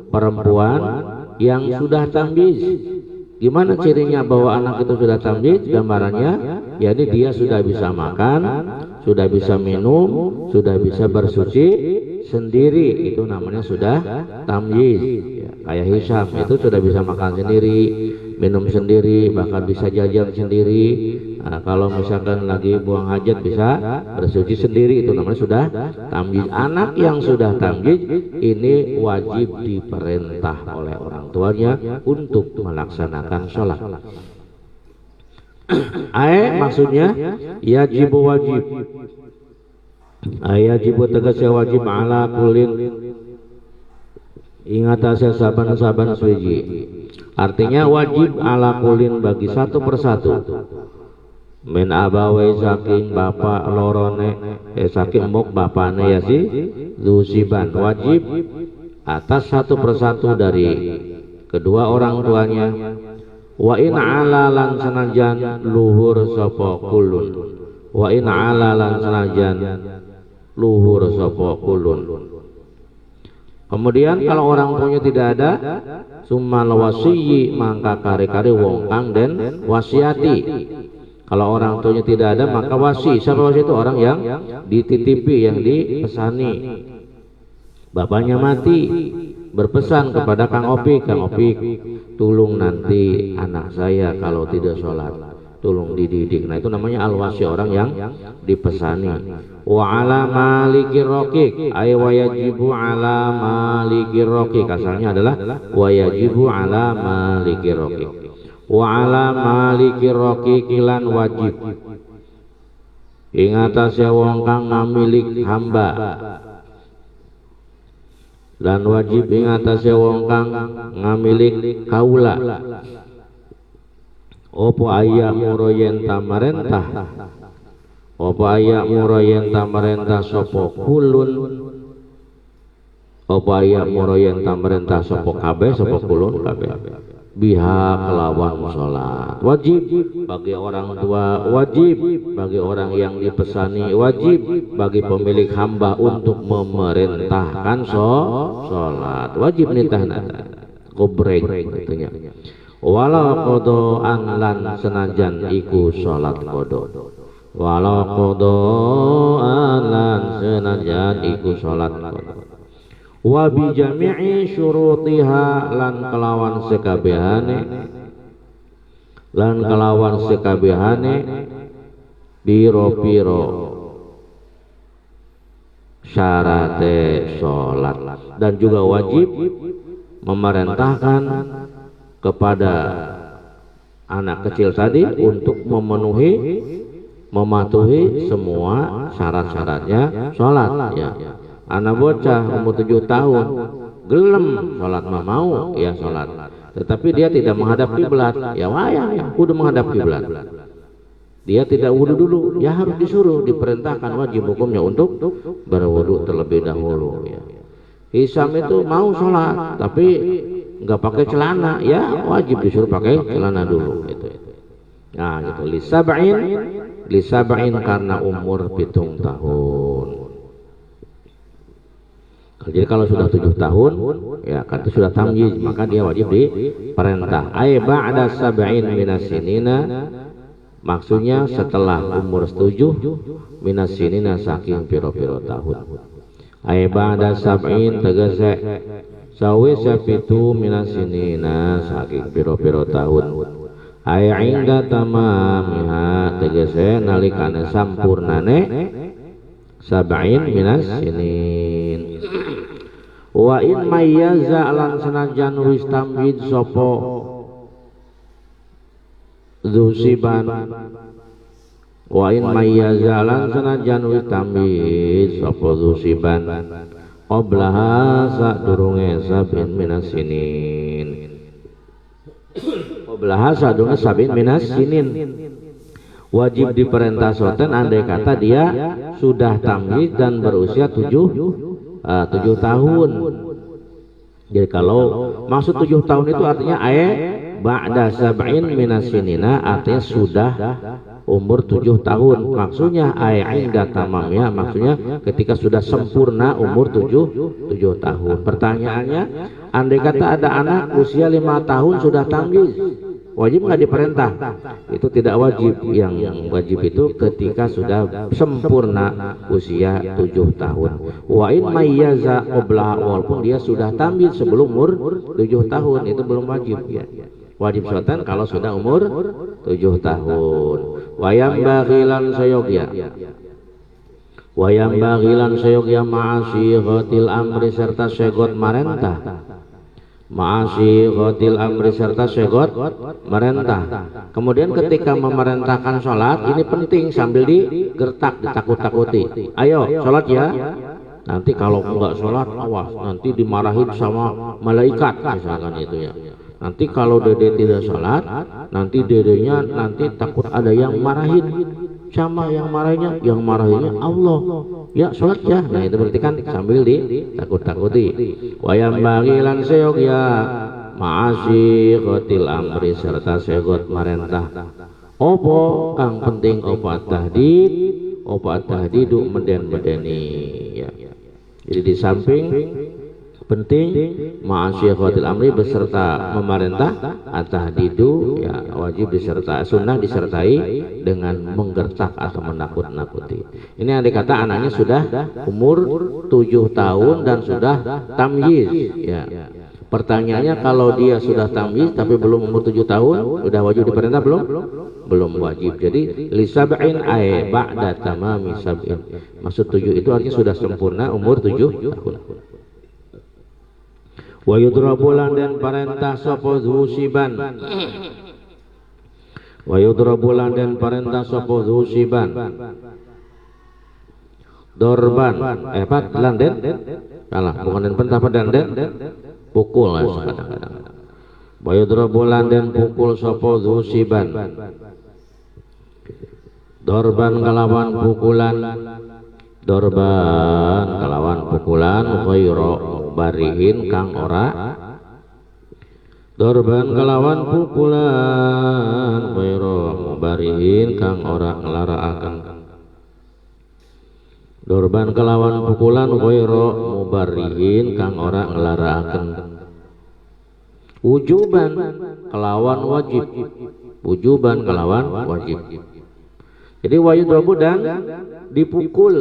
Speaker 1: perempuan yang sudah tamyiz. Gimana cirinya bahwa anak itu sudah tamyiz? Gambarannya, yakni dia sudah bisa makan, sudah bisa minum, sudah bisa bersuci sendiri, itu namanya sudah tamyiz. Ya, kayak Hisam itu sudah bisa makan sendiri, minum sendiri, bahkan bisa jajan sendiri. Nah, kalau misalkan lagi buang hajat bisa bersuci sendiri, itu namanya sudah tamyiz. Anak yang sudah tamyiz ini wajib diperintah oleh orang tuanya untuk melaksanakan sholat. Maksudnya yajibu wajib. Yajibu tegasnya wajib ala kulin ingatase saban-saban suci. Artinya wajib ala kulin bagi satu persatu. Min abawai saking bapak lorone saking muk bapane ya si zusiban, wajib atas satu persatu dari kedua orang tuanya. Wa in ala lan senajan luhur sapa kulun. Wa in ala lan senajan luhur sapa kulun. Kemudian kalau orang tuanya tidak ada, summal wasiyyi mangka kare-kare wong kang den wasiati. Kalau orang tuanya tidak ada maka wasi. Siapa wasi itu? Orang yang dititipi, yang dipesani. Bapaknya mati, berpesan kepada Kang Opik, Kang Opik tolong nanti anak saya kalau tidak sholat tolong dididik. Nah itu namanya al-wasi, orang yang dipesani. Wa ala malikir raqiq ay wayajibu ala malikir raqiq, asalnya adalah wayajibu ala malikir raqiq. Wa ala malikir raqiq lan wajib ing atase wong kang ngamilik hamba, lan wajib ing atase wong kang ngamilik kaula. Opo aya muroyen tamarentah, opo aya muroyen tamarentah sapa kulun, opo aya muroyen tamarentah sapa kabeh, sapa kulun kabeh. Biha kelawan sholat wajib bagi orang tua, wajib bagi orang yang dipesani, wajib bagi pemilik hamba untuk memerintahkan sholat, wajib nitahna gobreng tentunya. Walau kodoan lan senajan iku sholat kodo, walau kodoan lan senajan iku sholat kodo. Wa bi jami'i syurutiha lan kelawan sekabehane, lan kelawan sekabehane piro-piro syarate sholat. Dan juga wajib memerintahkan kepada anak kecil tadi untuk memenuhi, mematuhi semua syarat-syaratnya sholat ya. Anak bocah umur 7 tahun gelem sholat mah mau ya sholat, tetapi dia tidak menghadap kiblat ya wayang ya kudu menghadap kiblat. Dia tidak wudu dulu ya harus disuruh, diperintahkan, wajib hukumnya untuk berwudu terlebih dahulu ya. Hisam itu mau sholat tapi nggak pakai celana ya wajib disuruh pakai celana dulu gitu. Nah gitu lisab'in karena umur 7 tahun. Jadi kalau sudah 7 tahun ya kan itu sudah tamyiz, maka dia wajib diperintah. Ay ba'da sab'in minas sinina, maksudnya setelah umur 7 minas sinina saking piro-piro tahun. Ai ba'da sab'in tegese sawi sapitu minas sinina saking piro-piro tahun. Ai inda tamamiha tegese nalikane sampurnane sab'in minas sinin. Wa in mayyaza lan senajan wis tamyiz sapa zusiban. Wa in mayyaza lan senajan wis tamyiz sapa zusiban qablaha sadurunge sab'in minas sinin. Qablaha sadurunge sab'in minas sinin. Wajib diperintah soten andai kata dia sudah tamyiz dan berusia 7 tahun. Jadi kalau maksud 7 tahun itu artinya ba'da sab'in minas sinina, artinya sudah umur 7 tahun. Maksudnya inda tamamnya, maksudnya ketika sudah sempurna umur 7 tahun. Pertanyaannya, andai kata ada anak usia 5 tahun sudah tamyiz, wajib nggak diperintah? Itu tidak wajib. Yang wajib itu ketika sudah sempurna usia 7 tahun. Wa in mayyaza qabla, walaupun dia sudah tamyiz sebelum umur 7 tahun, itu belum wajib ya. Wajib sotan kalau sudah umur 7 tahun. Wayam baghilan sayogya. Wayam baghilan sayogya ma'asyihatil amri serta segot marentah. Ma'asyihatil amri serta segot merentah. Kemudian ketika memerintahkan sholat, ini penting sambil digertak, ditakut-takuti. Ayo sholat ya. Nanti kalau enggak sholat, awas nanti dimarahin sama malaikat misalkan itu ya. Nanti kalau dede tidak sholat, nanti dedenya nanti takut ada yang marahin. Sama yang marahinnya Allah. Ya sholat ya. Nah itu berarti kan sambil ditakut-takuti. Wayam bagilan seyogya ma'asyihatil amri serta segot marentah. Opo kang penting opo tahdidu meden-medeni ya. Jadi di samping penting ma'asyihatil amri beserta memerintah, at-tahdidu ya wajib sunnah disertai dengan menggertak atau menakut-nakuti. Ini andai kata anaknya sudah umur 7 tahun dan sudah tamyiz ya. Pertanyaannya, kalau dia sudah tamyiz tapi belum umur 7 tahun, sudah wajib diperintah belum? Belum wajib. Jadi li sab'in ba'da tamami sab'in. Maksud 7 itu artinya sudah sempurna umur 7 tahun. Wa yudrabulan dan perintah sapa zusiban. Wa yudrabulan dan perintah sapa zusiban. Dorban pat landen. Salah, bukan dan perintah dan pukul kadang-kadang. Wa yudrabulan dan pukul sapa zusiban. Dorban kalawan pukulan. Dorban kalawan pukulan ghairu barihin kang ora. Dorban kalawan pukulan ghairu barihin kang ora nglarakaken. Dorban kalawan pukulan ghairu mubarihin kang ora nglarakaken. Wujuban kelawan wajib. Wujuban kelawan wajib. Jadi wayudrabu dan dipukul.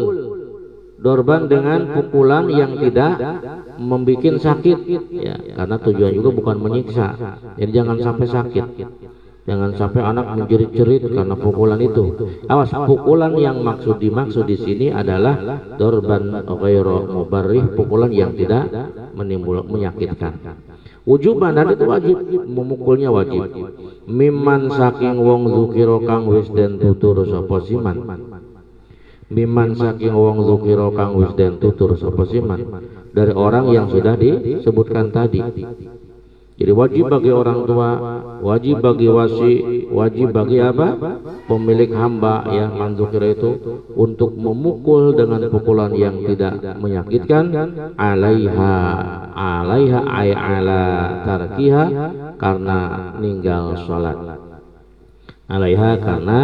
Speaker 1: Dorban dengan pukulan yang tidak membuat sakit ya, karena tujuan juga bukan menyiksa. Jadi jangan sampai sakit. Jangan sampai anak menjerit-jerit karena pukulan itu. Awas, pukulan yang dimaksud di sini adalah dorban ghairu mubarrih, pukulan yang tidak menyakitkan. Wujuban dan itu wajib, memukulnya wajib. Mimman saking wong zukira kang wis den tutur sapa siman. Mimman saking wong zukira kang wis den tutur sapa siman, dari orang yang sudah disebutkan tadi. Jadi wajib bagi orang tua, wajib bagi wasi, wajib bagi apa? Pemilik hamba ya manzukira itu untuk memukul dengan pukulan yang tidak menyakitkan. Alaiha ay ala tarkiha, karena ninggal sholat. Alaiha karena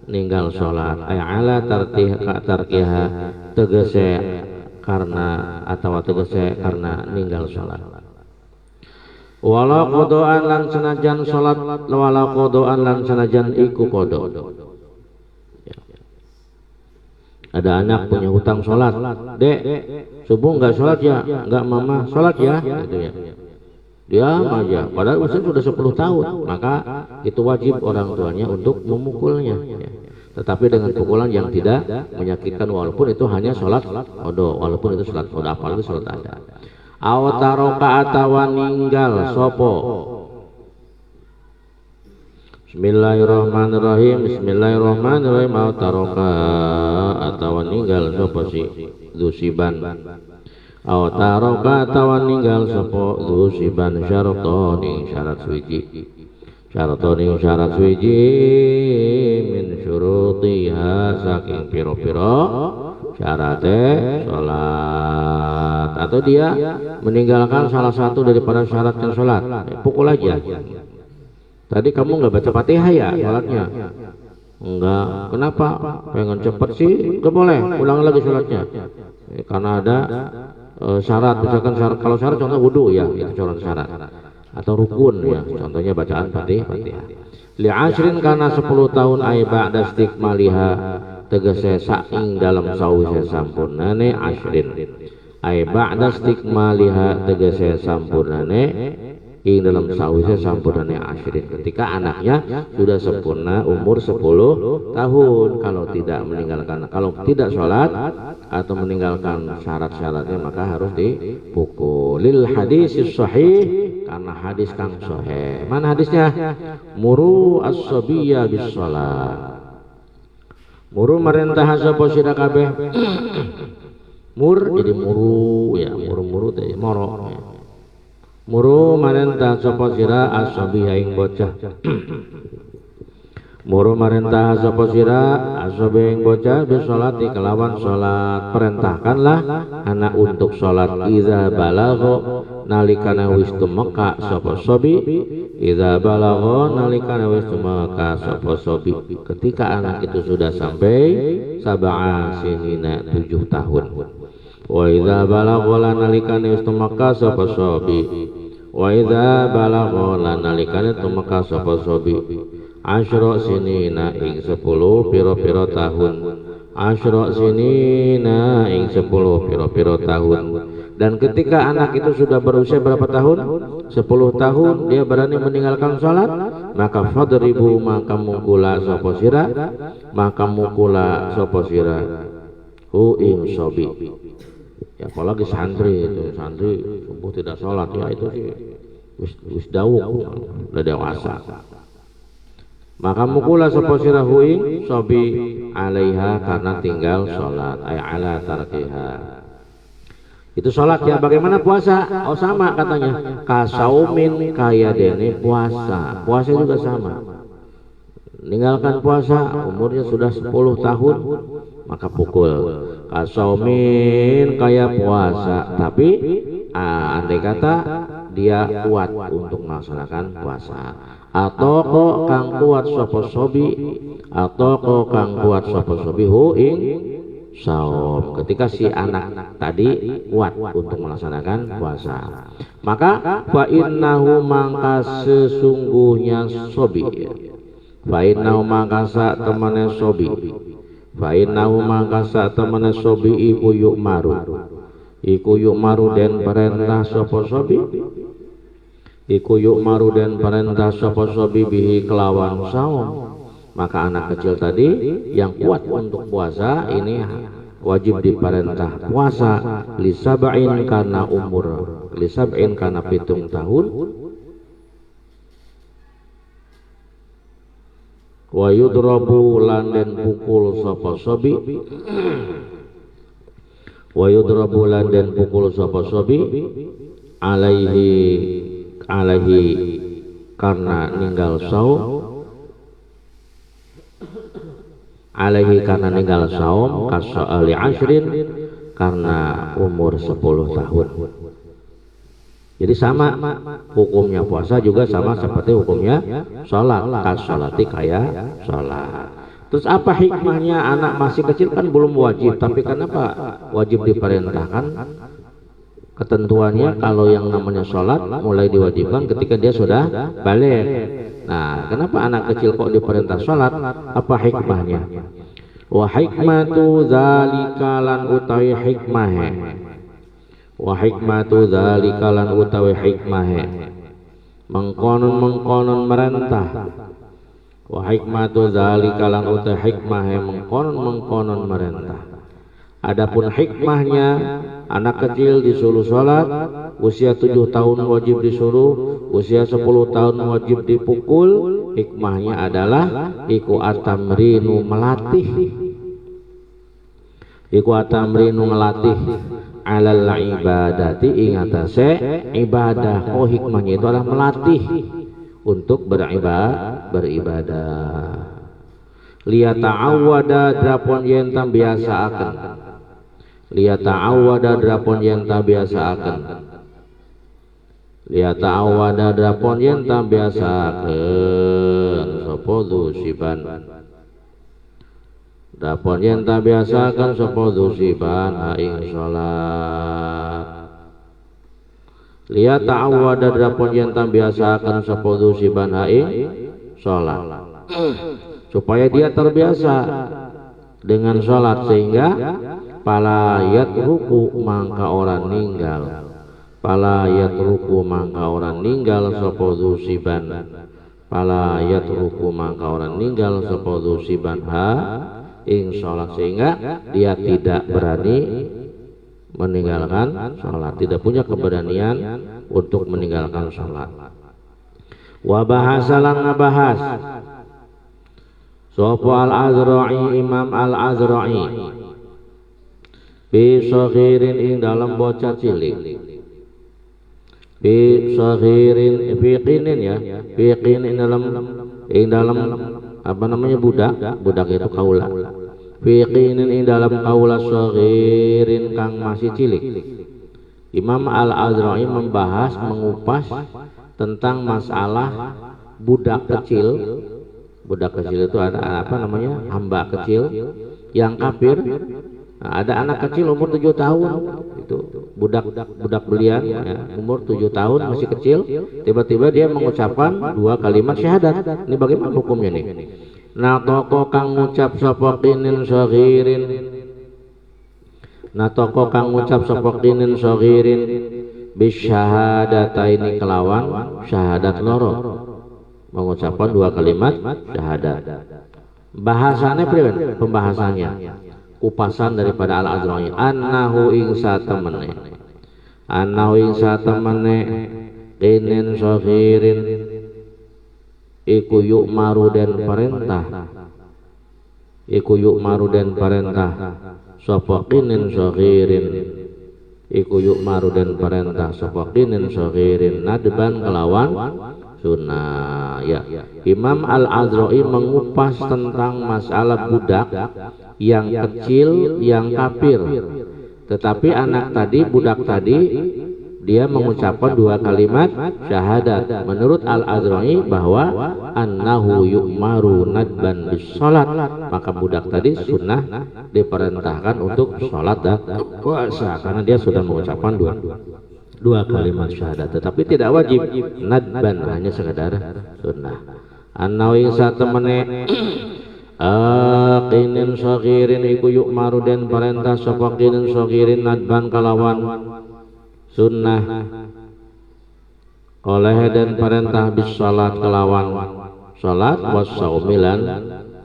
Speaker 1: ninggal sholat. Ay ala tarkiha tegese karena atau tegese karena ninggal sholat. Wala qadaan lan senajan salat, wala qadaan lan senajan iku qada. Ada anak punya hutang sholat, dek subuh nggak sholat ya, nggak mama sholat ya, gitu ya. Diam aja, padahal usia sudah 10 tahun, maka itu wajib orang tuanya untuk memukulnya. Ya. Tetapi dengan pukulan yang tidak menyakitkan, walaupun itu hanya sholat qada, walaupun itu sholat qada, apalagi sholat ada. Aw taroka atawa ninggal sopo. Bismillahirrahmanirrahim. Bismillahirrahmanirrahim. Aw taroka atawa ninggal sopo si dusiban. Aw taroka atawa ninggal sopo dusiban syaraton syarat suci. Syaraton syarat suci min syurutiha saking piro-piro syaratnya sholat, atau dia meninggalkan salah satu daripada syaratnya sholat, pukul aja. Tadi kamu nggak baca Fatihah ya sholatnya? Enggak. Kenapa? Pengen cepet sih? Nggak boleh. Ulang lagi sholatnya. Karena ada syarat. Misalkan syarat, kalau syarat contoh wudhu ya, itu syarat. Atau rukun ya, contohnya bacaan Fatihah. Li ashrin karena 10 tahun ay ba'da istikmaliha tegese saing dalam sawise sampurnane ashrin ay ba'da istikmaliha tegese sampurnane ing dalam sawise sampurnane ashrin, ketika anaknya sudah sempurna umur 10 tahun, kalau tidak sholat atau meninggalkan syarat-syaratnya maka harus dipukul. Lil hadisis sahih karena hadis kang sahih. Mana hadisnya? Muru as-sabiyya bis shalat. Muru merintah sapa sira kabeh. Mur jadi muru ya, muru teh moro. Muru merintah sapa sira as-sabiyya ing bocah. Muru merintah sapa sira as-sabiyya ing bocah bis sholati kelawan salat. Perintahkanlah anak untuk salat iza balagha nalikana wis tumeka sapa sabi, idza balagha nalikana wis tumeka sapa sabi, ketika anak itu sudah sampai sab'a sinina 7 tahun. Wa idza balagha nalikana wis tumeka sapa sabi, wa idza balagha nalikana tumeka sapa sabi, asyra sinina ing 10 pira-pira tahun. Asyra sinina ing 10 pira-pira tahun. Dan ketika anak itu sudah berusia berapa tahun? 10 tahun dia berani meninggalkan sholat, maka fadribu maka mukula sapa sira, maka mukula sapa sira hu ing sobi. Ya apalagi santri itu, santri subuh tidak sholat ya itu sih wis dawuh udah dewasa. Maka mukula sapa sira hu ing sobi alaiha karena tinggal sholat, ay ala tarkiha. Itu sholat ya. Bagaimana puasa? Oh sama katanya, kasaumin kaya dene puasa. Puasa juga sama. Meninggalkan puasa umurnya sudah 10 tahun maka pukul. Kasaumin kaya puasa, tapi andai kata dia kuat untuk melaksanakan puasa. Atau kok kang kuat sapa sobi, atau kok kang kuat sapa sobi hu ing saum, ketika si anak tadi kuat untuk melaksanakan puasa, maka fa innahu mangka sesungguhnya sobi, fa innahu mangka sak temene sobi, fa innahu mangka sak temene sobi iku yuk maru den perintah sapa sobi, iku yuk maru den perintah sapa sobi bihi kelawan saum. Maka anak kecil tadi yang kuat untuk puasa ini wajib diperintah puasa lisab'in karena umur, lisab'in karena 7 tahun, wa yudrabu lan den pukul sapa sabi, wa yudrabu lan den pukul sapa sabi alaihi karena ninggal saum, alaihi karena ninggal saum, kasa'ali ashrin karena umur 10 tahun. Jadi sama hukumnya puasa juga sama seperti hukumnya sholat, kasolati kaya sholat. Terus apa hikmahnya? Anak masih kecil kan belum wajib, tapi kenapa wajib diperintahkan Ketentuannya kalau yang namanya sholat mulai diwajibkan ketika dia sudah balik. Nah, kenapa anak kecil kok diperintah sholat? Apa hikmahnya? Wa hikmatu dzalika lan utawi hikmahe. Wa hikmatu dzalika lan utawi hikmahe. Mengkonon merentah. Wa hikmatu dzalika lan utawi hikmahe mengkonon merentah. Adapun hikmahnya, anak kecil disuruh sholat, usia 7 tahun wajib disuruh, usia 10 tahun wajib dipukul. Hikmahnya adalah iku atamrinu melatih, iku atamrinu melatih alal ibadati ingatase ibadah. Oh, hikmahnya itu adalah melatih untuk beribadah. Liyata'awwada drapon yen tam biasa akan. Liyata'awwada drapon yen tam biasa akan. Liyata'awwada drapon yen tam biasa akan. Sapa dusiban. Drapon yen tam biasa akan sapa dusiban ing salat. Liyata'awwada drapon yen tam biasa akan sapa dusiban ing salat. Supaya dia terbiasa dengan sholat sehingga palayat ruku mangka orang ninggal, palayat ruku mangka orang ninggal sopodu siban, palayat ruku mangka orang ninggal sopodu siban ing sholat sehingga dia tidak berani meninggalkan sholat, tidak punya keberanian untuk meninggalkan sholat. Wabahasalan ngabahas Sopo al-Azra'i Imam al-Azra'i bi saghirin ing dalam bocah cilik, bi saghirin fi qinin ya, fi qinin ing dalam apa namanya budak itu kaula, fi qinin ing dalam kaula saghirin kang masih cilik. Imam al-Azra'i membahas mengupas tentang masalah budak kecil. Budak kecil itu ada apa namanya, hamba kecil yang kafir. Nah, ada anak kecil umur 7 tahun itu budak belian ya, umur 7 tahun masih kecil, tiba-tiba dia mengucapkan 2 kalimat syahadat. Ini bagaimana hukumnya nih? Nah, toko kang ngucap sapa qinin saghirin, nah toko kang ngucap sapa qinin saghirin bisyahadataini kelawan syahadat loro, mengucapkan 2 kalimat syahadat. Bahasannya pembahasannya kupasan daripada al-Azra'i. Annahu ing satemene, annahu ing satemene qinin saghirin iku yu'maru den perintah, iku yu'maru den perintah sapa qinin saghirin, iku yu'maru den perintah sapa qinin saghirin nadban kelawan sunnah ya. Imam al-Azra'i mengupas tentang masalah budak yang kecil yang kafir, tetapi anak tadi, budak tadi dia mengucapkan 2 kalimat syahadat. Menurut al-Azra'i bahwa annahu yu'maru nadban bis salat, maka budak tadi sunnah diperintahkan untuk salat dan puasa karena dia sudah mengucapkan 2 kalimat syahadat, tetapi tidak wajib nadban, hanya sekadar sunnah. Annawi satemene qinin saghirin iku yu'maru den perintah sapa qinin saghirin nadban kalawan sunnah, oleh den perintah bis salat kelawan salat was saumilan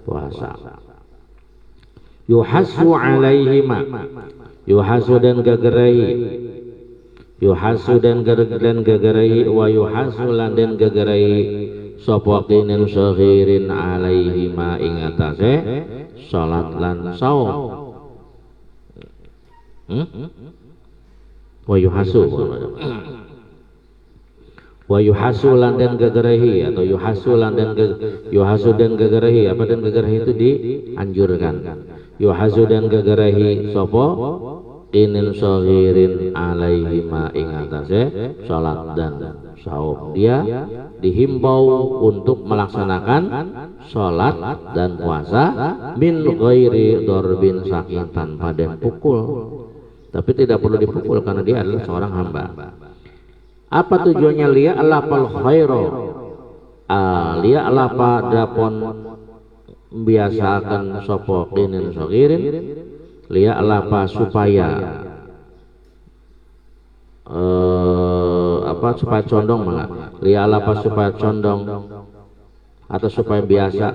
Speaker 1: puasa. Yuhasu alaihima, yuhasu dan gagerai, yuhasu dan gegerai wa yuhasu lan dan gegerai sapa qinin saghirin alaihima ing atase salat lan saum. Wa yuhasu, wa yuhasu lan dan gegerai atau yuhasu lan dan yuhasu dan gegerai, apa dan gegerai itu dianjurkan. Yuhasu dan gegerai sapa qinin saghirin alaihima ing atase salat dan saum. Dia dihimbau untuk melaksanakan salat dan puasa min ghairi darbin saking tanpa den pukul. tapi tidak perlu dipukul karena dia adalah seorang hamba. Apa tujuannya lia alapal khairo? Lia alapa dapon biasakan sopo qinin sagirin, lia alapa supaya supaya condong mangga, lia alapa supaya condong atau supaya biasa,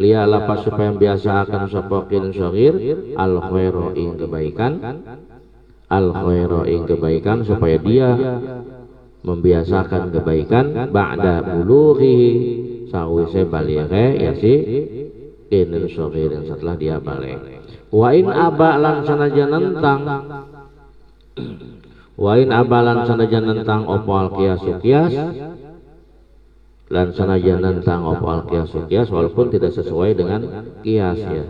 Speaker 1: lia alapa supaya biasa akan sopo qinin sagir al khairo ing kebaikan, al khairo ing kebaikan, supaya dia membiasakan kebaikan ba'da bulughihi sawise balighe ya si qinin sagir setelah dia balik. Wa in abalan sanajan nentang, wa in abalan sanajan nentang opo al qiyas lan sanajan nentang opo al qiyas walaupun tidak sesuai dengan qiyas ya.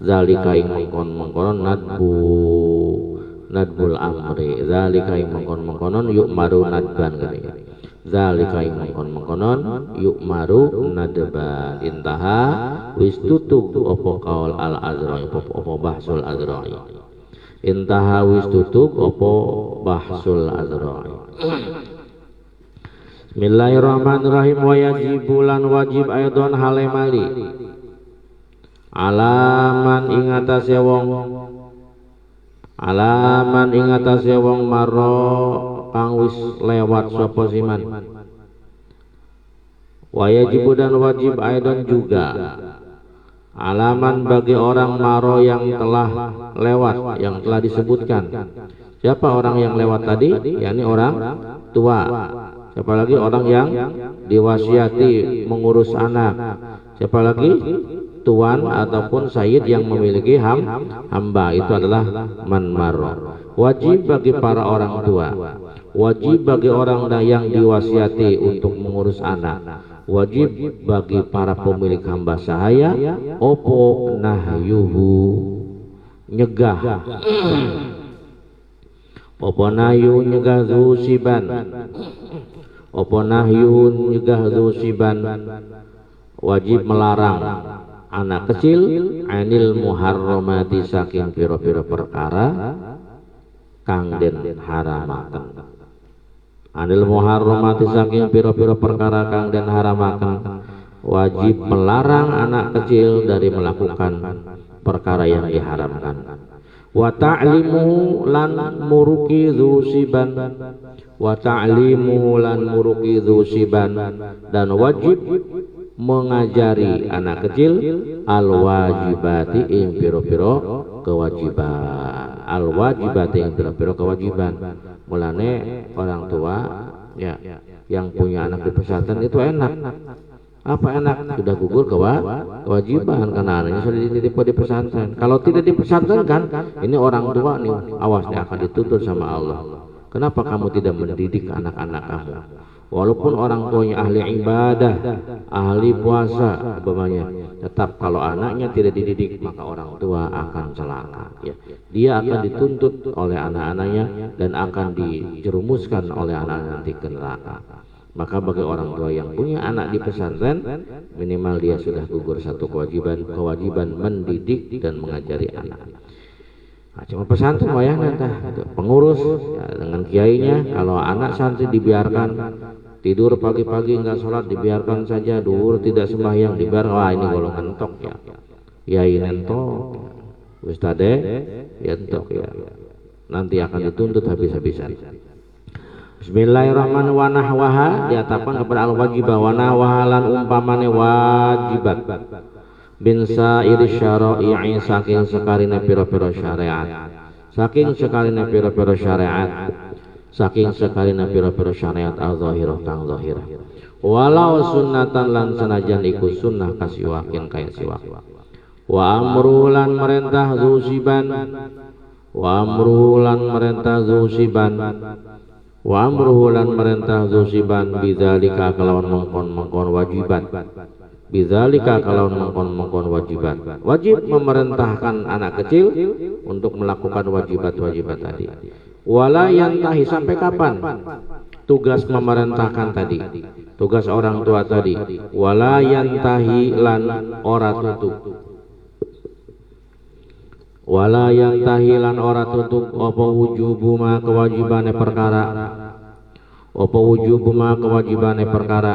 Speaker 1: Zalika ing mengkon nadbul amri, zalika ing mengkon yuk maru nadban kali. Zalika ing mengkon yuk maru nadban. Intaha wis tutup opo kaul al azra'i, opo bahsul azra'i. Intaha wis tutup opo bahsul azra'i. Bismillahirrahmanirrahim. Wa yajibulan wajib aidon halemali alaman ingatase wong, alaman ingatase wong maro kang wis lewat sapa siman. Wa yajibu dan wajib aidon juga alaman bagi orang maro yang telah lewat, yang telah disebutkan. Siapa orang yang lewat tadi? yakni orang tua. Siapa lagi? Orang yang diwasiati mengurus anak. Siapa lagi? Tuan ataupun sayyid yang memiliki hamba, itu adalah man marra. Wajib bagi para orang tua, wajib bagi orang yang diwasiati untuk mengurus anak, wajib bagi para pemilik hamba sahaya opo nahyuhu nyegah, opo nahyu nyegah zusiban, opo nahyu nyegah zusiban, wajib melarang anak kecil anil muharramati saking pira-pira perkara kang den haramaken. Anil muharramati saking pira-pira perkara kang den haramaken, wajib melarang anak kecil dari melakukan perkara yang diharamkan. Wa ta'limu lan muruki dzusiban, wa ta'limu lan muruki dzusiban, dan wajib mengajari anak kecil al wajibati ing piro-piro kewajiban, al wajibati ing piro-piro kewajiban. Mulane orang tua ya yang punya anak di pesantren itu enak. Apa enak? Sudah gugur kewajiban karena anaknya sudah dititip di pesantren. Kalau tidak di pesantren kan ini orang tua nih, awas nih akan dituntut sama Allah. Kenapa kamu tidak mendidik anak-anak kamu? Walaupun orang tuanya ahli ibadah, ahli puasa umpamanya, tetap kalau anaknya tidak dididik maka orang tua akan celaka ya. Dia akan dituntut oleh anak-anaknya dan akan dijerumuskan oleh anak-anak nanti ke neraka. Maka bagi orang tua yang punya anak di pesantren, minimal dia sudah gugur satu kewajiban mendidik dan mengajari anak. Nah, cuma pesantren wayahna tah gitu. Pengurus ya, dengan kiainya, kalau anak santri dibiarkan tidur pagi-pagi enggak sholat, dibiarkan saja, duhur tidak sembahyang, dibiarkan, wah ini golongan entok ya. Kiai nentok, ustadz ya entok ya. Nanti akan dituntut habis-habisan. Bismillahirrahmanirrahim. Wa nahwaha diatakan kepada al-wajibah, wa nahwahalan umpamane wajibat bin sa'ir syara'i saking sekarina pira-pira syariat, saking sekarina pira-pira syariat, saking sekarina pira-pira syariat al-zahirah kang zahirah, walau sunnatan lan sanajan iku sunnah kasiwakin kaya siwak. Wa amrulan merintah zusiban, wa amrulan merintah zusiban, wa amrulan merintah zusiban bidzalika kalawan mengkon wajiban, bidzalika kalau mengkon wajiban. Wajib memerintahkan anak kecil untuk melakukan wajibat-wajibat tadi. Wala yantahi, sampai kapan tugas memerintahkan tadi, tugas orang tua tadi. Wala yantahi lan ora tutup, wala yang tahilan ora tutup apa wujubu ma kewajibane perkara, apa wujubu ma kewajibane perkara,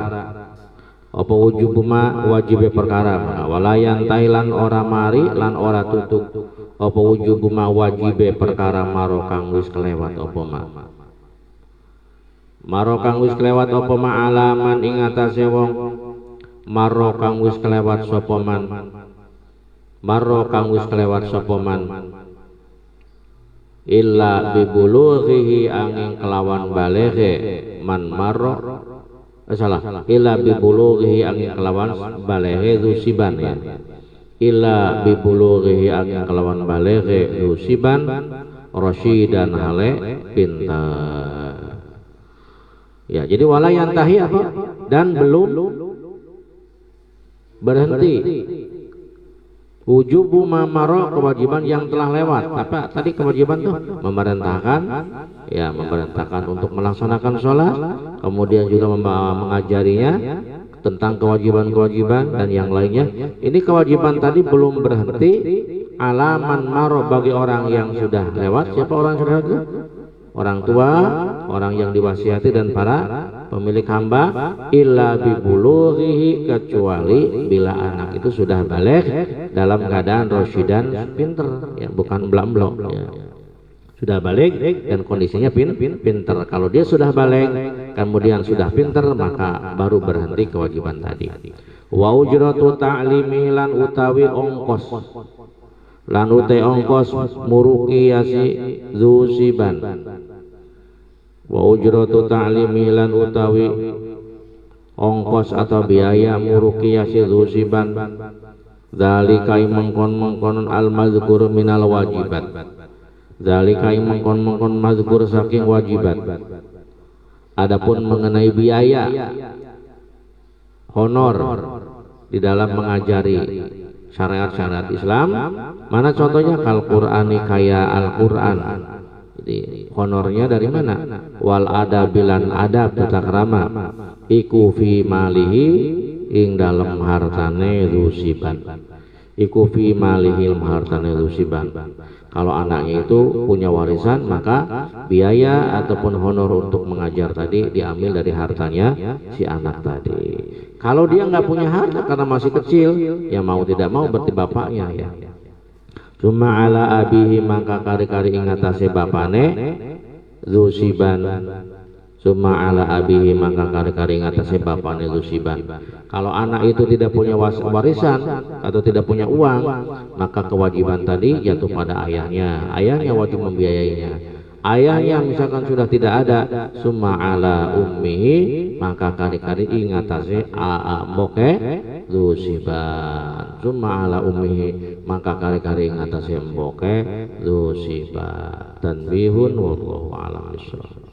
Speaker 1: apa wujubu ma wajibe perkara, wala yang tahilan ora mari lan ora tutup apa wujubu ma wajibe perkara maro kang wis kelewat apa ma, maro kang wis kelewat apa ma alaman ing atase wong, maro kang wis kelewat sapa man, maro kang wis kelewat sapa man, illa bibulughihi angin kelawan baleghe man maro, salah, illa bibulughihi angin kelawan baleghe zusiban ya, illa bibulughihi angin kelawan baleghe zusiban rasyidan hale pintar. Ya, jadi wala yantahi apa? Dan belum berhenti. Wujubu mamaro kewajiban yang telah lewat. Apa tadi kewajiban tuh? Memerintahkan, ya memerintahkan untuk melaksanakan sholat, kemudian juga mengajarinya tentang kewajiban-kewajiban dan yang lainnya. Ini kewajiban tadi belum berhenti. Alaman maro bagi orang yang sudah lewat. Siapa orang yang sudah lewat? Orang tua, orang yang diwasiati dan para pemilik hamba, illa bibulughihi kecuali bila anak itu sudah balik dalam keadaan rasyidan pinter ya, bukan blamblok ya. Sudah balik dan kondisinya pinter. Kalau dia sudah balik kemudian sudah pinter maka baru berhenti kewajiban tadi. Wa ujratu ta'limi lan utawi ongkos, lan utai ongkos murukiyasi zusiban, wa ujratu ta'limi lan utawi ongkos atau biaya murukiyasi zusiban, dzalika mengkon-mengkon al mazkur minal wajibat, dzalika mengkon-mengkon mazkur saking wajibat. Adapun mengenai biaya honor di dalam mengajari syariat-syariat Islam, mana contohnya? Kal Qur'ani kaya Al-Qur'an. Jadi honornya dari mana? Wal adabilan adab tata krama, iku fi malihi ing dalam hartane rusiban, iku fi malihi hartane rusiban. Kalau anaknya itu punya warisan maka biaya ataupun honor untuk mengajar tadi diambil dari hartanya si anak tadi. Kalau dia nggak punya harta karena masih kecil, ya mau tidak mau berarti bapaknya ya. Cuma ala abihi maka kari-kari ingatase bapane zusiban. Cuma ala abihi maka kari-kari ingatase bapane zusiban. Kalau anak itu tidak punya warisan atau tidak punya uang, maka kewajiban tadi jatuh pada ayahnya. Ayahnya wajib membiayainya. Ayahnya misalkan sudah tidak ada, summa ala ummihi maka kari-kari ingatase mboke zusiban. Summa ala ummihi maka kari-kari ingatase mboke zusiban. Tanbihun wallahu a'lam bishawab.